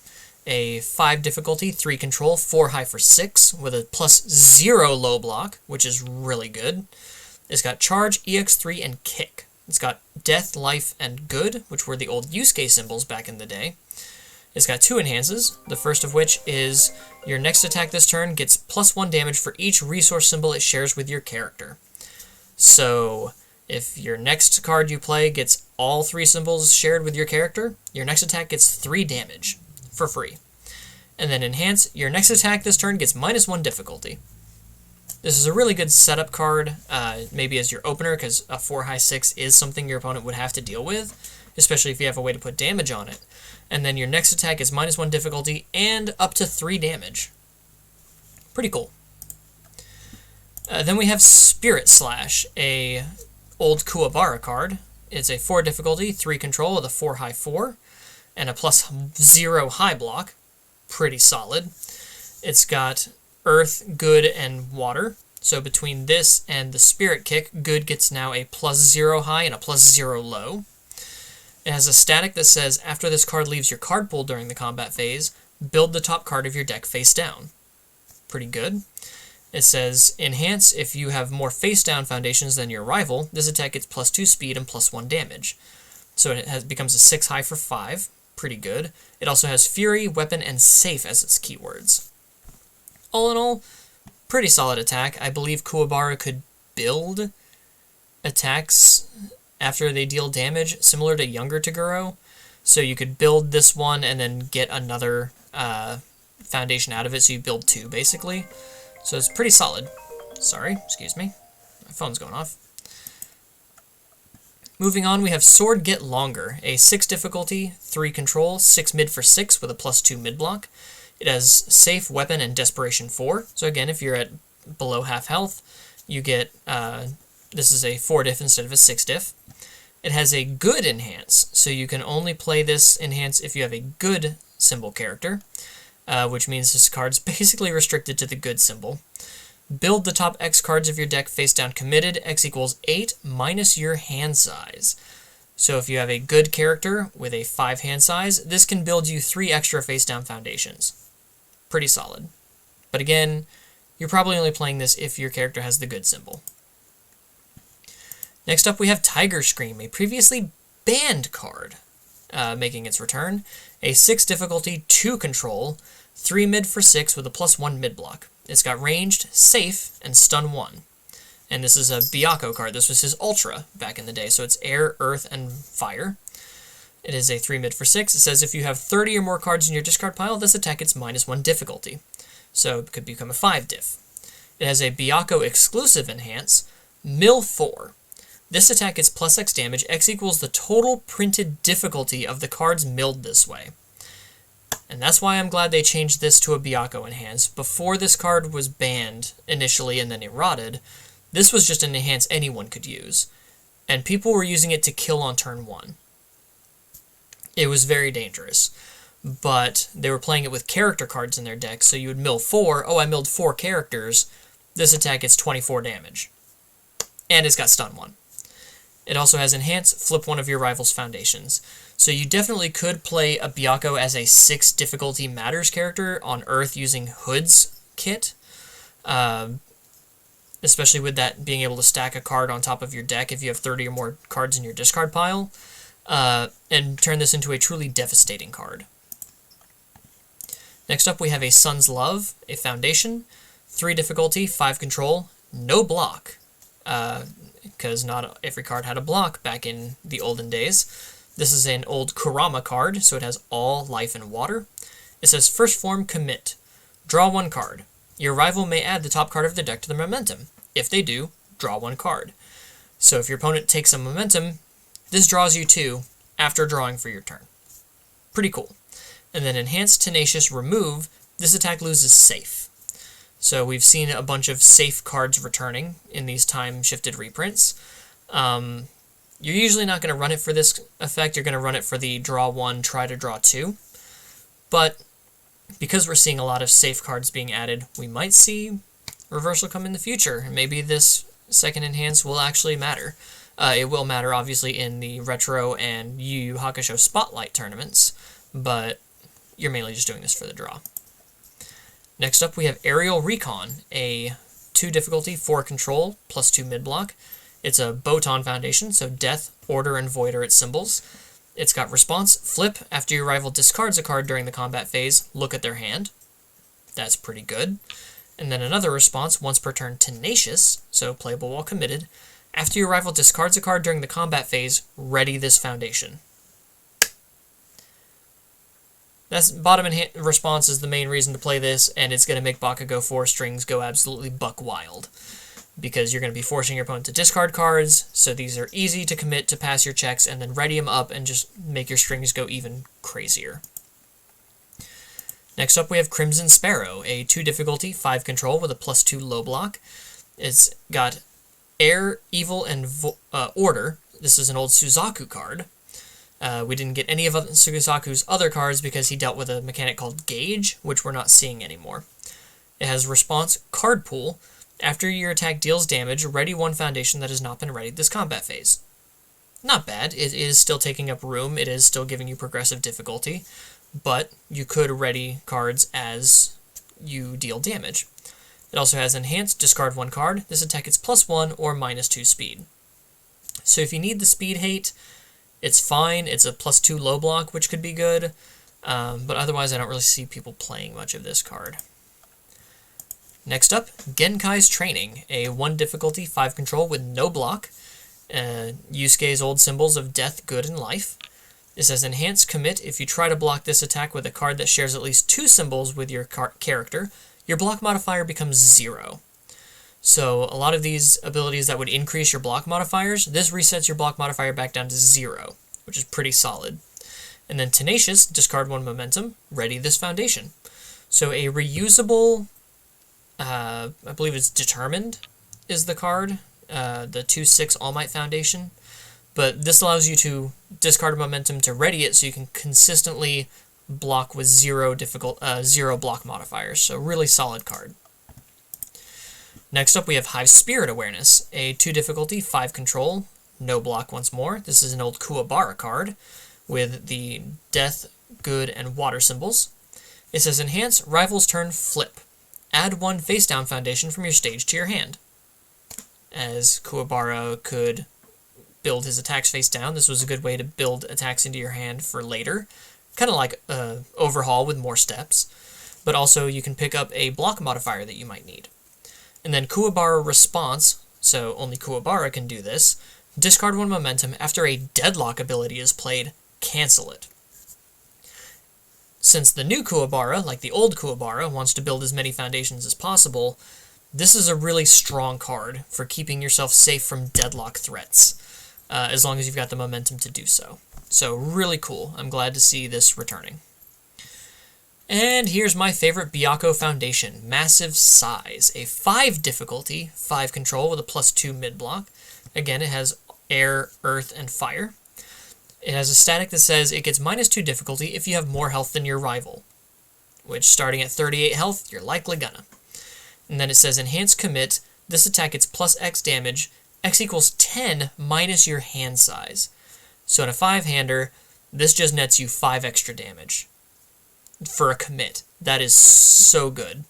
A 5 difficulty, 3 control, 4 high for 6 with a +0 low block, which is really good. It's got Charge, EX3, and Kick. It's got Death, Life, and Good, which were the old Yusuke symbols back in the day. It's got 2 enhances, the first of which is your next attack this turn gets +1 damage for each resource symbol it shares with your character. So if your next card you play gets all 3 symbols shared with your character, your next attack gets 3 damage for free. And then enhance, your next attack this turn gets -1 difficulty. This is a really good setup card, maybe as your opener, because a 4 high 6 is something your opponent would have to deal with, especially if you have a way to put damage on it. And then your next attack is -1 difficulty and up to 3 damage. Pretty cool. Then we have Spirit Slash, a old Kuwabara card. It's a 4 difficulty, 3 control with a 4 high 4, and a +0 high block. Pretty solid. It's got Earth, Good, and Water. So between this and the Spirit Kick, Good gets now a +0 high and a +0 low. It has a static that says, after this card leaves your card pool during the combat phase, build the top card of your deck face down. Pretty good. It says, enhance, if you have more face down foundations than your rival, this attack gets +2 speed and +1 damage. So it becomes a 6 high for 5. Pretty good. It also has Fury, Weapon, and Safe as its keywords. All in all, pretty solid attack. I believe Kuwabara could build attacks after they deal damage, similar to Younger Toguro. So you could build this one and then get another foundation out of it, so you build 2, basically. So it's pretty solid. Sorry, excuse me. My phone's going off. Moving on, we have Sword Get Longer, a 6 difficulty, 3 control, 6 mid for 6 with a +2 mid block. It has Safe, Weapon, and Desperation 4. So again, if you're at below half health, you get, this is a 4 diff instead of a 6 diff. It has a Good enhance, so you can only play this enhance if you have a good symbol character, which means this card's basically restricted to the good symbol. Build the top X cards of your deck face down committed. X equals 8 minus your hand size. So if you have a good character with a 5 hand size, this can build you 3 extra face down foundations. Pretty solid. But again, you're probably only playing this if your character has the good symbol. Next up we have Tiger Scream, a previously banned card, making its return. A 6 difficulty, 2 control, 3 mid for 6 with a +1 mid block. It's got ranged, safe, and stun 1. And this is a Byakko card. This was his Ultra back in the day, so it's air, earth, and fire. It is a 3 mid for 6. It says if you have 30 or more cards in your discard pile, this attack gets -1 difficulty. So it could become a 5 diff. It has a Byakko exclusive enhance, mill 4. This attack gets +X damage. X equals the total printed difficulty of the cards milled this way. And that's why I'm glad they changed this to a Byakko enhance. Before this card was banned initially and then eroded, this was just an enhance anyone could use. And people were using it to kill on turn 1. It was very dangerous. But they were playing it with character cards in their deck, so you would mill 4. Oh, I milled 4 characters. This attack gets 24 damage. And it's got stun 1. It also has enhance, flip one of your rival's foundations. So you definitely could play a Byakko as a 6 difficulty matters character on Earth using Hood's kit. Especially with that being able to stack a card on top of your deck if you have 30 or more cards in your discard pile. And turn this into a truly devastating card. Next up we have a Sun's Love, a foundation, 3 difficulty, 5 control, no block. Because not every card had a block back in the olden days. This is an old Kurama card, so it has all life and water. It says first form commit. Draw 1 card. Your rival may add the top card of the deck to the momentum. If they do, draw 1 card. So if your opponent takes a momentum, this draws you 2 after drawing for your turn. Pretty cool. And then enhanced tenacious remove, this attack loses safe. So we've seen a bunch of safe cards returning in these time-shifted reprints. You're usually not going to run it for this effect. You're going to run it for the draw 1, try to draw 2. But because we're seeing a lot of safe cards being added, we might see reversal come in the future. And maybe this second enhance will actually matter. It will matter, obviously, in the Retro and Yu Yu Hakusho Spotlight tournaments. But you're mainly just doing this for the draw. Next up we have Aerial Recon, a 2 difficulty, 4 control, +2 mid block. It's a Botan foundation, so death, order, and void are its symbols. It's got response, flip, after your rival discards a card during the combat phase, look at their hand. That's pretty good. And then another response, once per turn, tenacious, so playable while committed. After your rival discards a card during the combat phase, ready this foundation. That's bottom response is the main reason to play this, and it's going to make Bakugo 4 strings go absolutely buck wild. Because you're going to be forcing your opponent to discard cards, so these are easy to commit to pass your checks, and then ready them up and just make your strings go even crazier. Next up we have Crimson Sparrow, a 2 difficulty, 5 control with a +2 low block. It's got Air, Evil, and Order. This is an old Suzaku card. We didn't get any of Suzaku's other cards because he dealt with a mechanic called Gauge, which we're not seeing anymore. It has response, card pool. After your attack deals damage, ready 1 foundation that has not been readied this combat phase. Not bad. It is still taking up room. It is still giving you progressive difficulty. But you could ready cards as you deal damage. It also has enhanced, discard 1 card. This attack gets +1 or -2 speed. So if you need the speed hate, it's fine. It's a +2 low block, which could be good. But otherwise, I don't really see people playing much of this card. Next up, Genkai's Training, a 1 difficulty, 5 control with no block. Yusuke's old symbols of death, good, and life. It says enhance commit. If you try to block this attack with a card that shares at least 2 symbols with your character, your block modifier becomes 0. So a lot of these abilities that would increase your block modifiers, this resets your block modifier back down to 0, which is pretty solid. And then Tenacious, discard 1 momentum, ready this foundation. So a reusable, I believe it's Determined, is the card, the 2/6 All Might Foundation. But this allows you to discard a momentum to ready it so you can consistently block with 0 block modifiers. So really solid card. Next up we have Hive Spirit Awareness, a 2 difficulty, 5 control, no block once more. This is an old Kuwabara card with the death, good, and water symbols. It says enhance, rival's turn, flip. add 1 face-down foundation from your stage to your hand. As Kuwabara could build his attacks face down, this was a good way to build attacks into your hand for later. Kind of like Overhaul with more steps. But also you can pick up a block modifier that you might need. And then Kuwabara Response, so only Kuwabara can do this. Discard 1 momentum after a Deadlock ability is played, cancel it. Since the new Kuwabara, like the old Kuwabara, wants to build as many foundations as possible, this is a really strong card for keeping yourself safe from deadlock threats, as long as you've got the momentum to do so. So really cool. I'm glad to see this returning. And here's my favorite Byakko Foundation, Massive Size. A 5 difficulty, 5 control with a +2 mid-block. Again, it has air, earth, and fire. It has a static that says it gets -2 difficulty if you have more health than your rival, which starting at 38 health, you're likely gonna. And then it says Enhanced Commit. This attack gets +X damage. X equals 10 minus your hand size. So in a 5-hander, this just nets you 5 extra damage for a commit. That is so good.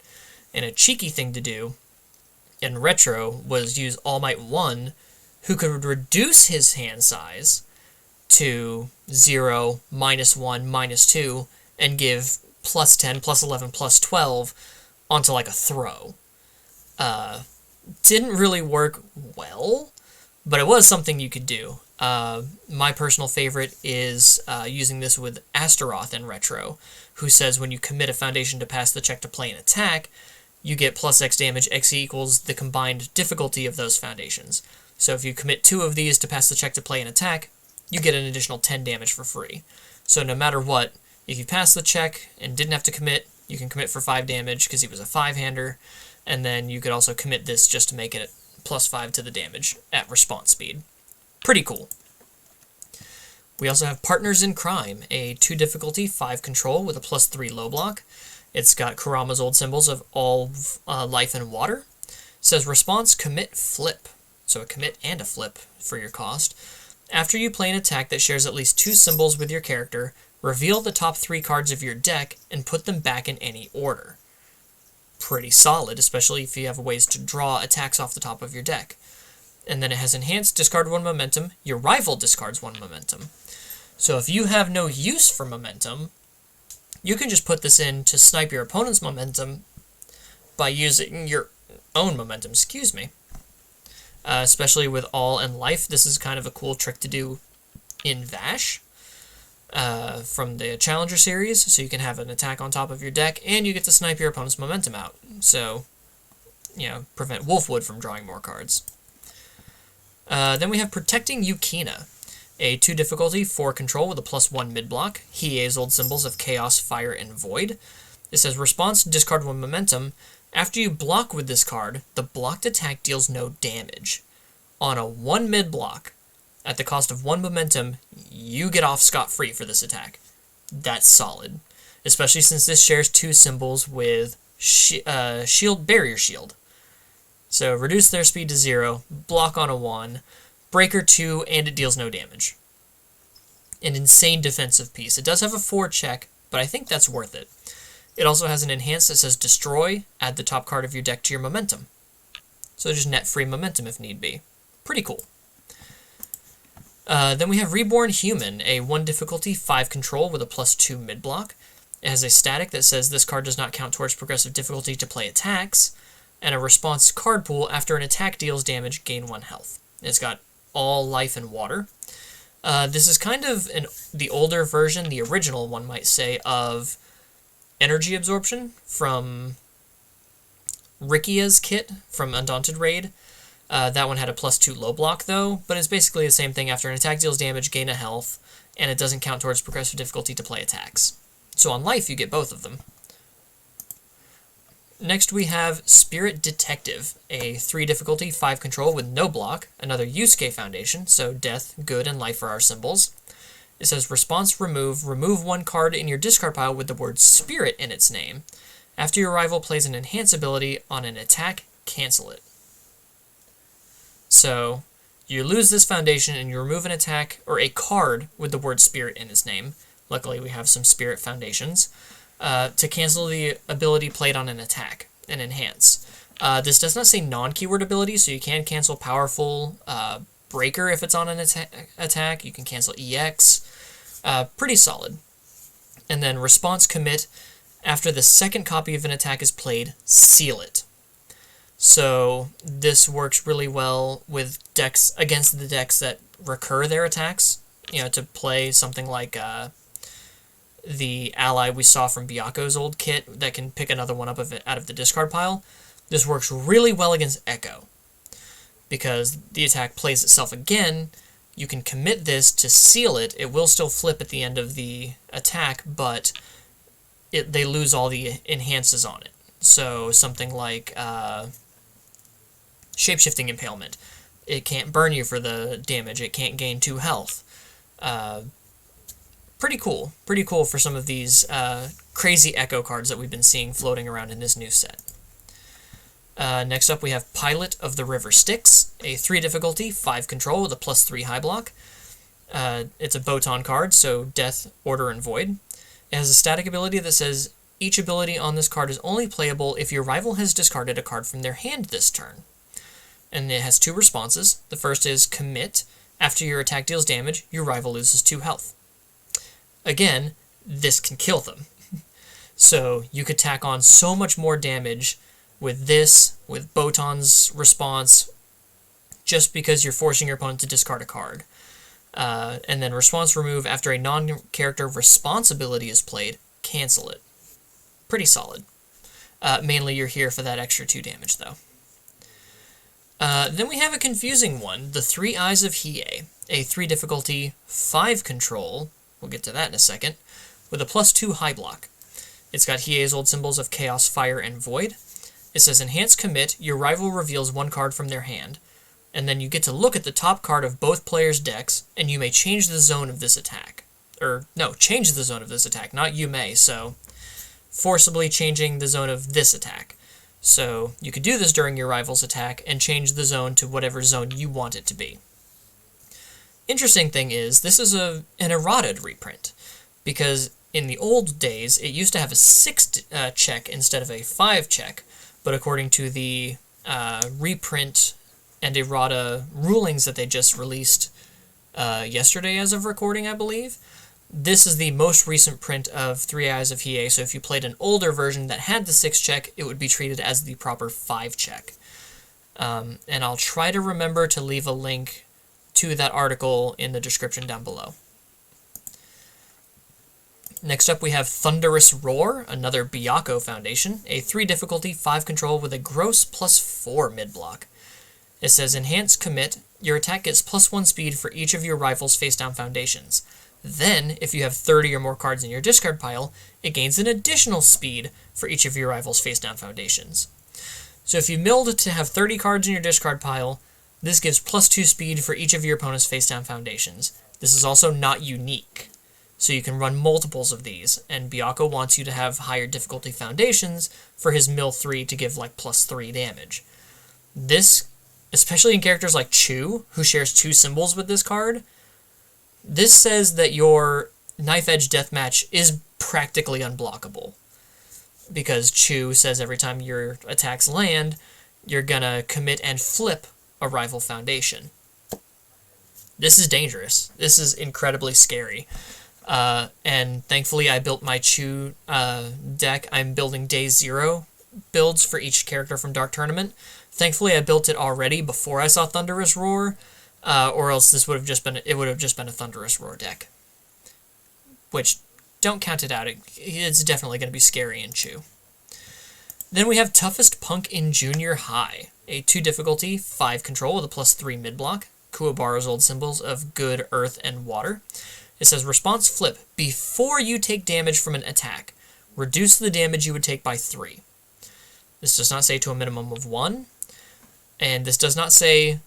And a cheeky thing to do in Retro was use All Might 1, who could reduce his hand size to 0, -1, -2, and give +10, +11, +12 onto like a throw. Didn't really work well, but it was something you could do. My personal favorite is using this with Astaroth in Retro, who says when you commit a foundation to pass the check to play an attack, you get +X damage. X equals the combined difficulty of those foundations. So if you commit 2 of these to pass the check to play an attack, you get an additional 10 damage for free. So no matter what, if you pass the check and didn't have to commit, you can commit for 5 damage because he was a 5-hander, and then you could also commit this just to make it +5 to the damage at response speed. Pretty cool. We also have Partners in Crime, a 2 difficulty, 5 control with a +3 low block. It's got Kurama's old symbols of all life and water. It says response, commit, flip. So a commit and a flip for your cost. After you play an attack that shares at least 2 symbols with your character, reveal the top 3 cards of your deck and put them back in any order. Pretty solid, especially if you have ways to draw attacks off the top of your deck. And then it has Enhanced, discard 1 momentum. Your rival discards 1 momentum. So if you have no use for momentum, you can just put this in to snipe your opponent's momentum by using your own momentum, especially with all and life. This is kind of a cool trick to do in Vash from the Challenger series, so you can have an attack on top of your deck, and you get to snipe your opponent's momentum out. So, prevent Wolfwood from drawing more cards. Then we have Protecting Yukina, a 2 difficulty, 4 control with a +1 mid-block. Hiei's old symbols of Chaos, Fire, and Void. It says response, discard 1 momentum. After you block with this card, the blocked attack deals no damage. On a 1 mid-block, at the cost of 1 momentum, you get off scot-free for this attack. That's solid. Especially since this shares 2 symbols with Barrier Shield. So reduce their speed to 0, block on a 1, breaker 2, and it deals no damage. An insane defensive piece. It does have a 4 check, but I think that's worth it. It also has an enhance that says destroy, add the top card of your deck to your momentum. So just net free momentum if need be. Pretty cool. Then we have Reborn Human, a 1 difficulty, 5 control with a +2 mid-block. It has a static that says this card does not count towards progressive difficulty to play attacks, and a response card pool after an attack deals damage, gain 1 health. It's got all life and water. This is kind of the older version, the original one might say, of Energy Absorption from Rikia's kit from Undaunted Raid. That one had a +2 low block though, but it's basically the same thing. After an attack deals damage, gain a health, and it doesn't count towards progressive difficulty to play attacks. So on life, you get both of them. Next we have Spirit Detective, a 3 difficulty, 5 control with no block, another Yusuke Foundation, so death, good, and life are our symbols. It says response, remove 1 card in your discard pile with the word Spirit in its name. After your rival plays an enhance ability on an attack, cancel it. So you lose this foundation and you remove an attack or a card with the word Spirit in its name. Luckily we have some Spirit Foundations. To cancel the ability played on an attack. and enhance. This does not say non-keyword abilities, so you can cancel powerful breaker if it's on an attack. You can cancel EX. Pretty solid. And then response commit. After the second copy of an attack is played, seal it. So this works really well with decks against the decks that recur their attacks. You know, to play something like the ally we saw from Byaku's old kit that can pick another one up out of the discard pile. This works really well against Echo, because the attack plays itself again. You can commit this to seal it. It will still flip at the end of the attack, but they lose all the enhances on it. So something like Shapeshifting Impalement. It can't burn you for the damage. It can't gain 2 health. Pretty cool. Pretty cool for some of these crazy Echo cards that we've been seeing floating around in this new set. Next up we have Pilot of the River Styx, a 3 difficulty, 5 control with a +3 high block. It's a Botan card, so Death, Order, and Void. It has a static ability that says, each ability on this card is only playable if your rival has discarded a card from their hand this turn. And it has 2 responses. The first is Commit. After your attack deals damage, your rival loses 2 health. Again, this can kill them. So you could tack on so much more damage with this, with Botan's response, just because you're forcing your opponent to discard a card. And then response remove after a non-character responsibility is played, cancel it. Pretty solid. Mainly you're here for that extra 2 damage, though. Then we have a confusing one, the 3 Eyes of Hiei, a 3 difficulty, 5 control, we'll get to that in a second, with a +2 high block. It's got Hiei's old symbols of Chaos, Fire, and Void. It says, enhance commit, your rival reveals 1 card from their hand, and then you get to look at the top card of both players' decks, and you may change the zone of this attack. Change the zone of this attack, not you may, so forcibly changing the zone of this attack. So you could do this during your rival's attack and change the zone to whatever zone you want it to be. Interesting thing is, this is an errata reprint, because in the old days, it used to have a 6 check instead of a 5 check, but according to the reprint and errata rulings that they just released yesterday as of recording, I believe, this is the most recent print of 3 Eyes of Hiei, so if you played an older version that had the 6 check, it would be treated as the proper 5 check. And I'll try to remember to leave a link to that article in the description down below. Next up we have Thunderous Roar, another Byaku Foundation, a 3 difficulty, 5 control with a gross +4 mid-block. It says, enhance commit, your attack gets +1 speed for each of your rival's face-down foundations. Then, if you have 30 or more cards in your discard pile, it gains an additional speed for each of your rival's face-down foundations. So if you milled to have 30 cards in your discard pile, this gives +2 speed for each of your opponent's face-down foundations. This is also not unique, so you can run multiples of these, and Byaku wants you to have higher difficulty foundations for his mill 3 to give like +3 damage. This, especially in characters like Chu, who shares 2 symbols with this card, this says that your Knife Edge Deathmatch is practically unblockable, because Chu says every time your attacks land, you're gonna commit and flip a rival foundation. This is dangerous. This is incredibly scary. And thankfully I built my Chu deck. I'm building Day 0 builds for each character from Dark Tournament. Thankfully I built it already before I saw Thunderous Roar, or else this would have just been a Thunderous Roar deck. Which, don't count it out. It's definitely going to be scary in Chu. Then we have Toughest Punk in Junior High, a 2 difficulty, 5 control with a +3 mid-block. Kuwabara's old symbols of Good, Earth, and Water. It says, response flip. Before you take damage from an attack, reduce the damage you would take by 3. This does not say to a minimum of 1, and this does not say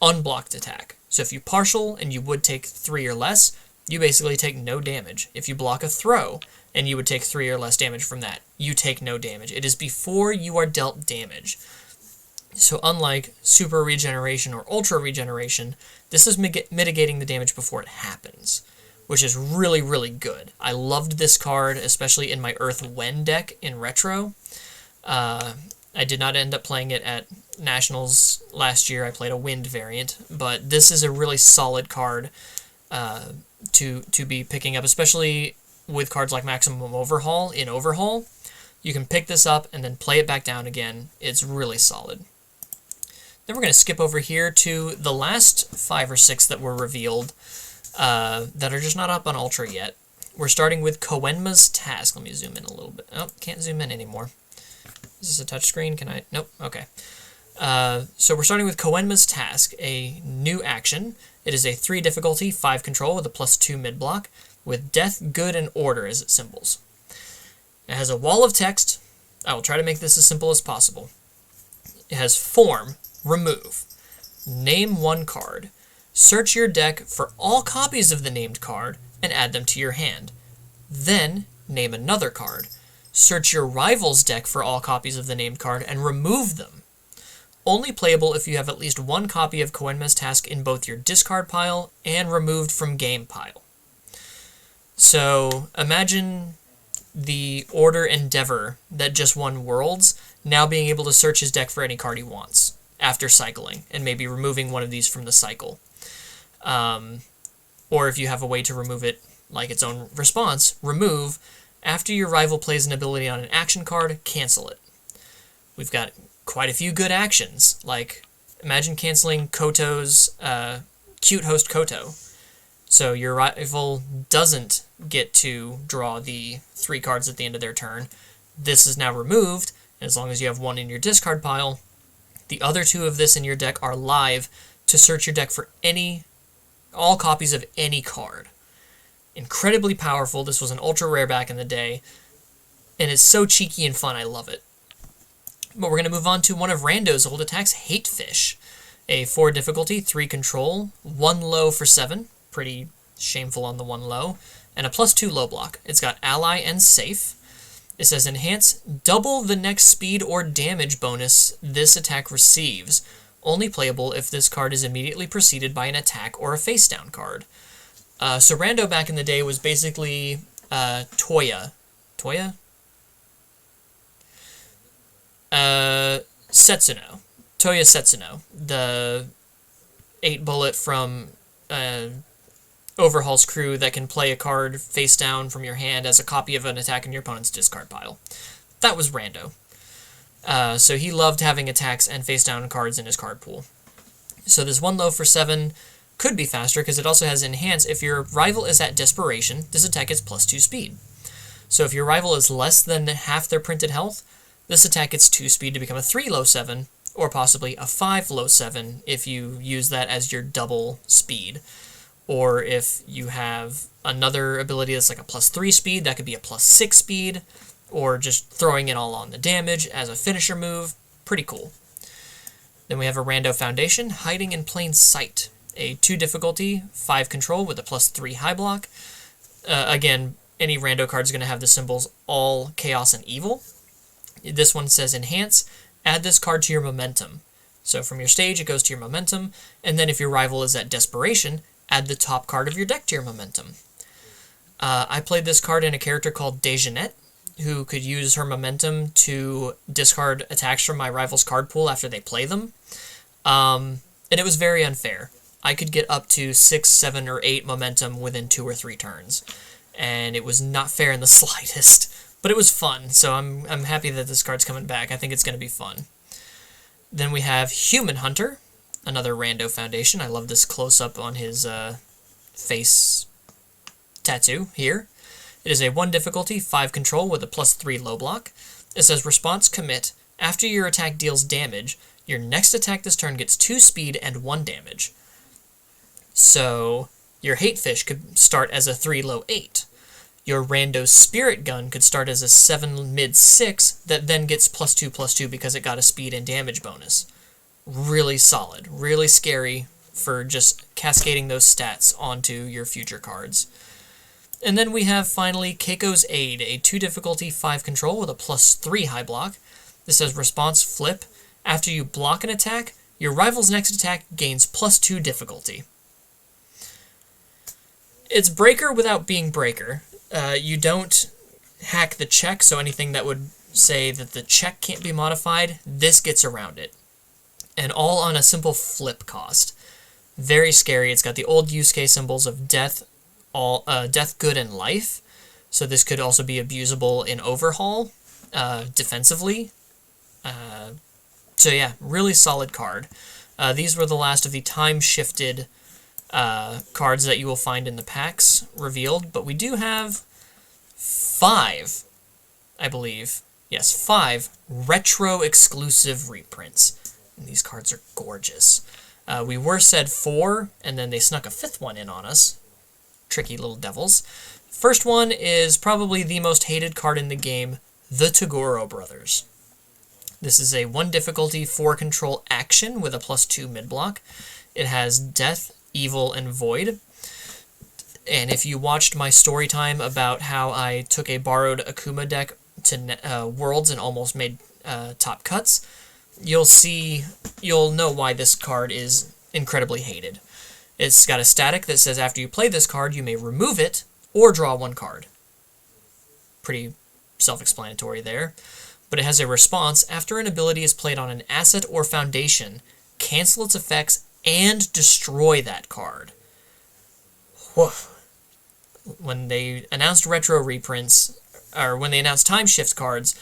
unblocked attack. So if you partial and you would take 3 or less, you basically take no damage. If you block a throw and you would take 3 or less damage from that, you take no damage. It is before you are dealt damage. So unlike Super Regeneration or Ultra Regeneration, this is mitigating the damage before it happens, which is really, really good. I loved this card, especially in my Earth When deck in Retro. I did not end up playing it at Nationals last year. I played a wind variant, but this is a really solid card to be picking up, especially with cards like Maximum Overhaul in Overhaul. You can pick this up and then play it back down again. It's really solid. Then we're going to skip over here to the last 5 or 6 that were revealed that are just not up on Ultra yet. We're starting with Koenma's Task. Let me zoom in a little bit. Oh, can't zoom in anymore. Is this a touchscreen? Can I? Nope. Okay. So we're starting with Koenma's Task, a new action. It is a 3 difficulty, 5 control with a +2 mid-block, with Death, Good, and Order as its symbols. It has a wall of text. I will try to make this as simple as possible. It has Form, Remove. Name 1 card. Search your deck for all copies of the named card and add them to your hand. Then, name another card. Search your rival's deck for all copies of the named card and remove them. Only playable if you have at least 1 copy of Koenma's Task in both your discard pile and removed from game pile. So, imagine the Order Endeavor that just won Worlds now being able to search his deck for any card he wants after cycling and maybe removing one of these from the cycle. Or if you have a way to remove it like its own response, remove. After your rival plays an ability on an action card, cancel it. We've got quite a few good actions, like imagine canceling Koto's Cute Host Koto. So your rival doesn't get to draw the 3 cards at the end of their turn. This is now removed, and as long as you have 1 in your discard pile, the other 2 of this in your deck are live to search your deck for all copies of any card. Incredibly powerful. This was an ultra rare back in the day, and it's so cheeky and fun. I love it. But we're going to move on to one of Rando's old attacks, Hate Fish. A 4 difficulty, 3 control, 1 low for 7. Pretty shameful on the 1 low. And a +2 low block. It's got Ally and Safe. It says Enhance, double the next speed or damage bonus this attack receives. Only playable if this card is immediately preceded by an attack or a face-down card. So Rando back in the day was basically Toya. Toya? Setsuno. Toya Setsuno. The 8-bullet from Overhaul's crew that can play a card face down from your hand as a copy of an attack in your opponent's discard pile. That was Rando. So he loved having attacks and face down cards in his card pool. So this 1 low for 7 could be faster because it also has Enhance. If your rival is at Desperation, this attack gets +2 speed. So if your rival is less than half their printed health, this attack gets 2 speed to become a 3 low 7, or possibly a 5 low 7 if you use that as your double speed. Or if you have another ability that's like a +3 speed, that could be a +6 speed, or just throwing it all on the damage as a finisher move. Pretty cool. Then we have a Rando Foundation, Hiding in Plain Sight. A 2 difficulty, 5 control with a +3 high block. Again, any Rando card is going to have the symbols all Chaos and Evil. This one says Enhance, add this card to your momentum. So from your stage, it goes to your momentum, and then if your rival is at Desperation, add the top card of your deck to your momentum. I played this card in a character called Dejanette, who could use her momentum to discard attacks from my rival's card pool after they play them. And it was very unfair. I could get up to 6, 7, or 8 momentum within 2 or 3 turns. And it was not fair in the slightest. But it was fun, so I'm happy that this card's coming back. I think it's going to be fun. Then we have Human Hunter, another Rando Foundation. I love this close-up on his face tattoo here. It is a 1 difficulty, 5 control with a +3 low block. It says Response Commit. After your attack deals damage, your next attack this turn gets 2 speed and 1 damage. So your Hate Fish could start as a 3 low 8. Your Rando Spirit Gun could start as a 7 mid 6 that then gets +2/+2 because it got a speed and damage bonus. Really solid. Really scary for just cascading those stats onto your future cards. And then we have, finally, Keiko's Aid, a 2 difficulty, 5 control with a +3 high block. This says Response Flip. After you block an attack, your rival's next attack gains +2 difficulty. It's Breaker without being Breaker. You don't hack the check, so anything that would say that the check can't be modified, this gets around it. And all on a simple flip cost. Very scary. It's got the old Yusuke symbols of death, death, good, and life. So this could also be abusable in overhaul, defensively. So yeah, really solid card. These were the last of the time-shifted cards that you will find in the packs revealed, but we do have 5, I believe. Yes, 5 retro-exclusive reprints. And these cards are gorgeous. We were said 4, and then they snuck a 5th one in on us. Tricky little devils. First one is probably the most hated card in the game, the Toguro Brothers. This is a 1 difficulty, 4 control action with a +2 mid-block. It has Death, Evil, and Void. And if you watched my story time about how I took a borrowed Akuma deck to Worlds and almost made top cuts, you'll know why this card is incredibly hated. It's got a static that says after you play this card, you may remove it or draw 1 card. Pretty self-explanatory there. But it has a response after an ability is played on an asset or foundation, cancel its effects, and destroy that card. Whew. When they announced retro reprints, or when they announced time shift cards,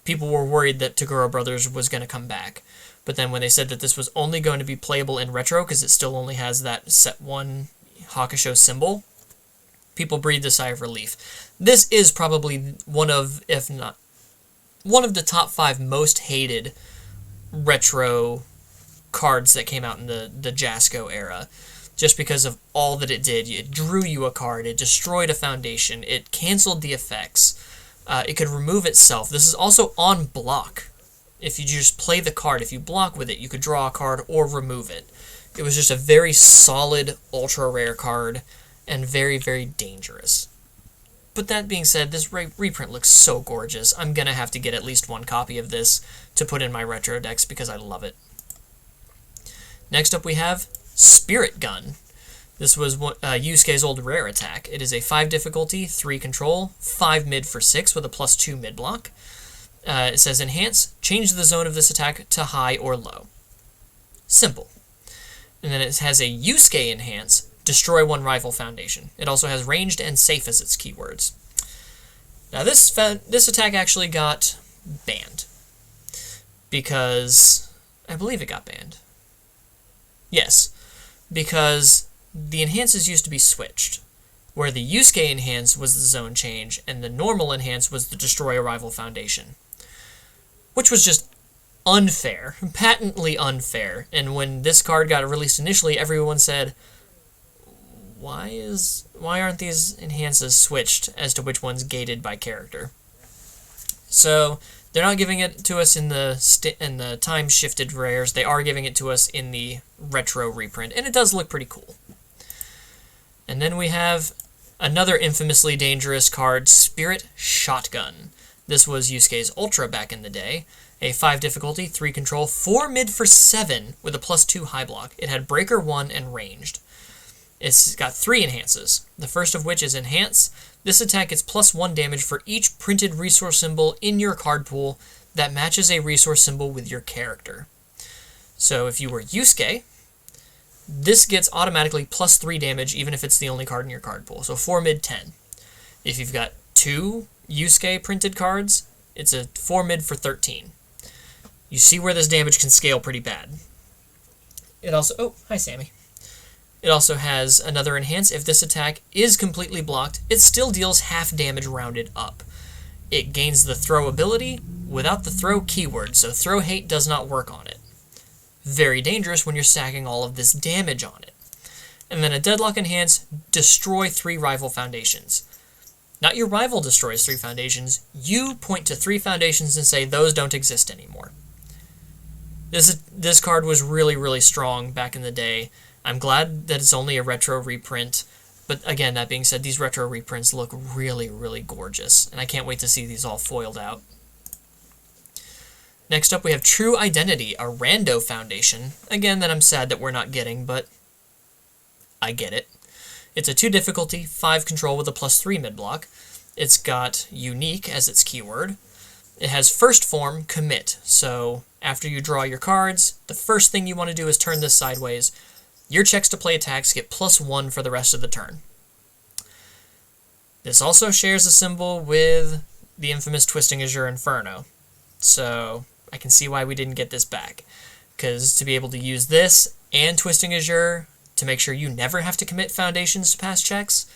people were worried that Toguro Brothers was going to come back. But then when they said that this was only going to be playable in retro, because it still only has that set 1 Hakusho symbol, people breathed a sigh of relief. This is probably one of, if not one of the top 5 most hated retro cards that came out in the Jasco era, just because of all that it did. It drew you a card, it destroyed a foundation, it canceled the effects, it could remove itself. This is also on block. If you just play the card, if you block with it, you could draw a card or remove it. It was just a very solid, ultra-rare card, and very, very dangerous. But that being said, this reprint looks so gorgeous. I'm going to have to get at least 1 copy of this to put in my retro decks because I love it. Next up we have Spirit Gun. This was Yusuke's old rare attack. It is a 5 difficulty, 3 control, 5 mid for 6 with a +2 mid block. It says Enhance, change the zone of this attack to high or low. Simple. And then it has a Yusuke Enhance, destroy 1 rival foundation. It also has ranged and safe as its keywords. Now this attack actually got banned. Because I believe it got banned. Yes, because the enhances used to be switched, where the Yusuke enhance was the zone change, and the normal enhance was the destroy a rival foundation. Which was just unfair, patently unfair, and when this card got released initially, everyone said, why aren't these enhances switched as to which one's gated by character? So they're not giving it to us in the time-shifted rares. They are giving it to us in the retro reprint, and it does look pretty cool. And then we have another infamously dangerous card, Spirit Shotgun. This was Yusuke's Ultra back in the day. A 5 difficulty, 3 control, 4 mid for 7 with a +2 high block. It had Breaker 1 and Ranged. It's got 3 enhances, the first of which is Enhance. This attack gets +1 damage for each printed resource symbol in your card pool that matches a resource symbol with your character. So if you were Yusuke, this gets automatically +3 damage even if it's the only card in your card pool, so 4 mid 10. If you've got 2 Yusuke printed cards, it's a 4 mid for 13. You see where this damage can scale pretty bad. It also... Oh, hi Sammy. It also has another enhance. If this attack is completely blocked, it still deals half damage rounded up. It gains the throw ability without the throw keyword, so throw hate does not work on it. Very dangerous when you're stacking all of this damage on it. And then a deadlock enhance, destroy 3 rival foundations. Not your rival destroys 3 foundations, you point to 3 foundations and say those don't exist anymore. This card was really, really strong back in the day. I'm glad that it's only a retro reprint, but again, that being said, these retro reprints look really, really gorgeous, and I can't wait to see these all foiled out. Next up, we have True Identity, a rando foundation. Again, that I'm sad that we're not getting, but I get it. It's a 2 difficulty, 5 control with a +3 mid block. It's got Unique as its keyword. It has first form, commit. So after you draw your cards, the first thing you want to do is turn this sideways. Your checks to play attacks get +1 for the rest of the turn. This also shares a symbol with the infamous Twisting Azure Inferno. So I can see why we didn't get this back. Because to be able to use this and Twisting Azure to make sure you never have to commit foundations to pass checks,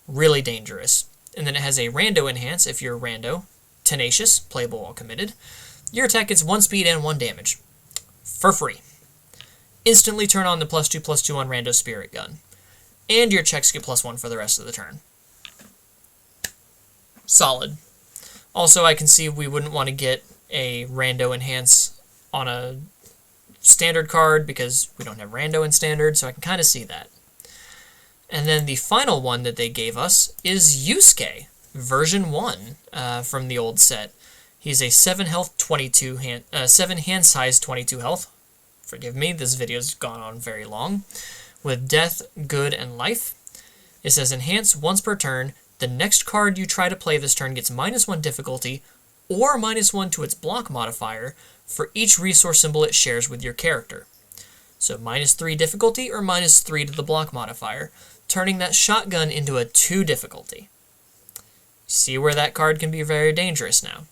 really dangerous. And then it has a Rando Enhance if you're Rando. Tenacious, playable while committed. Your attack gets 1 speed and 1 damage. For free. Instantly turn on the +2/+2 on Rando Spirit Gun. And your checks get +1 for the rest of the turn. Solid. Also, I can see we wouldn't want to get a Rando Enhance on a standard card because we don't have Rando in standard, so I can kind of see that. And then the final one that they gave us is Yusuke, version 1 from the old set. He's a 7 hand size 22 health. Forgive me, this video's gone on very long. With Death, Good, and Life. It says enhance once per turn. The next card you try to play this turn gets -1 difficulty or -1 to its block modifier for each resource symbol it shares with your character. So -3 difficulty or -3 to the block modifier, turning that shotgun into a 2 difficulty. See where that card can be very dangerous now.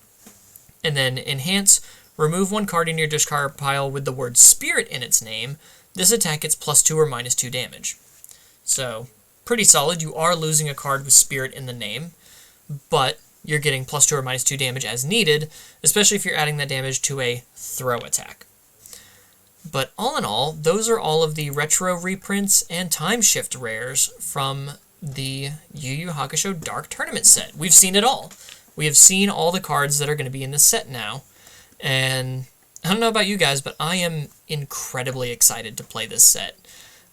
And then enhance, remove 1 card in your discard pile with the word Spirit in its name. This attack gets +2 or -2 damage. So pretty solid. You are losing a card with Spirit in the name, but you're getting +2 or -2 damage as needed, especially if you're adding that damage to a throw attack. But all in all, those are all of the Retro Reprints and Time Shift rares from the Yu Yu Hakusho Dark Tournament set. We've seen it all. We have seen all the cards that are going to be in the set now, and I don't know about you guys, but I am incredibly excited to play this set.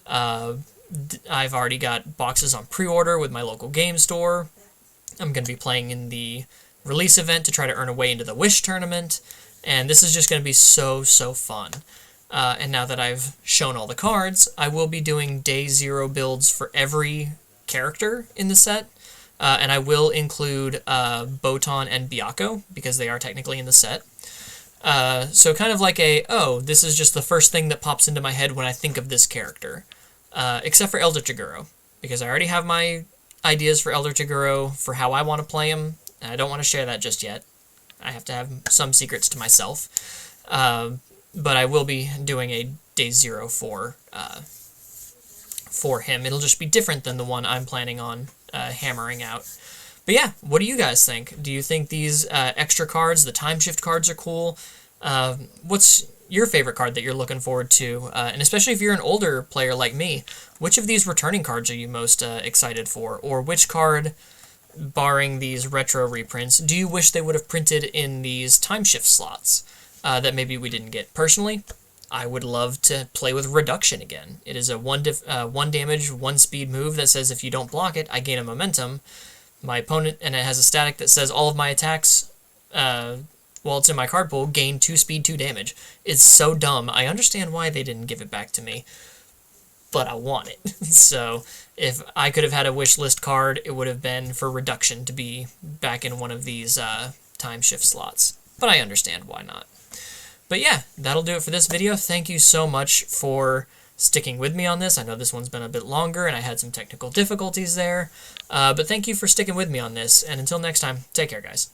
I've already got boxes on pre-order with my local game store. I'm going to be playing in the release event to try to earn a way into the Wish tournament, and this is just going to be so fun. And now that I've shown all the cards, I will be doing day 0 builds for every character in the set, and I will include Botan and Byakko, because they are technically in the set. So kind of like this is just the first thing that pops into my head when I think of this character. Except for Elder Toguro, because I already have my ideas for Elder Toguro for how I want to play him, and I don't want to share that just yet. I have to have some secrets to myself. But I will be doing a day 0 for him. It'll just be different than the one I'm planning on hammering out. But yeah, what do you guys think? Do you think these extra cards, the time shift cards, are cool? What's your favorite card that you're looking forward to? And especially if you're an older player like me, which of these returning cards are you most excited for? Or which card, barring these retro reprints, do you wish they would have printed in these time shift slots that maybe we didn't get? Personally, I would love to play with Reduction again. It is a 1 damage, 1 speed move that says if you don't block it, I gain a momentum. My opponent, and it has a static that says all of my attacks, while it's in my card pool, gain 2 speed, 2 damage. It's so dumb. I understand why they didn't give it back to me, but I want it. So if I could have had a wish list card, it would have been for Reduction to be back in one of these time shift slots. But I understand why not. But yeah, that'll do it for this video. Thank you so much for sticking with me on this. I know this one's been a bit longer and I had some technical difficulties there, but thank you for sticking with me on this, and until next time, take care, guys.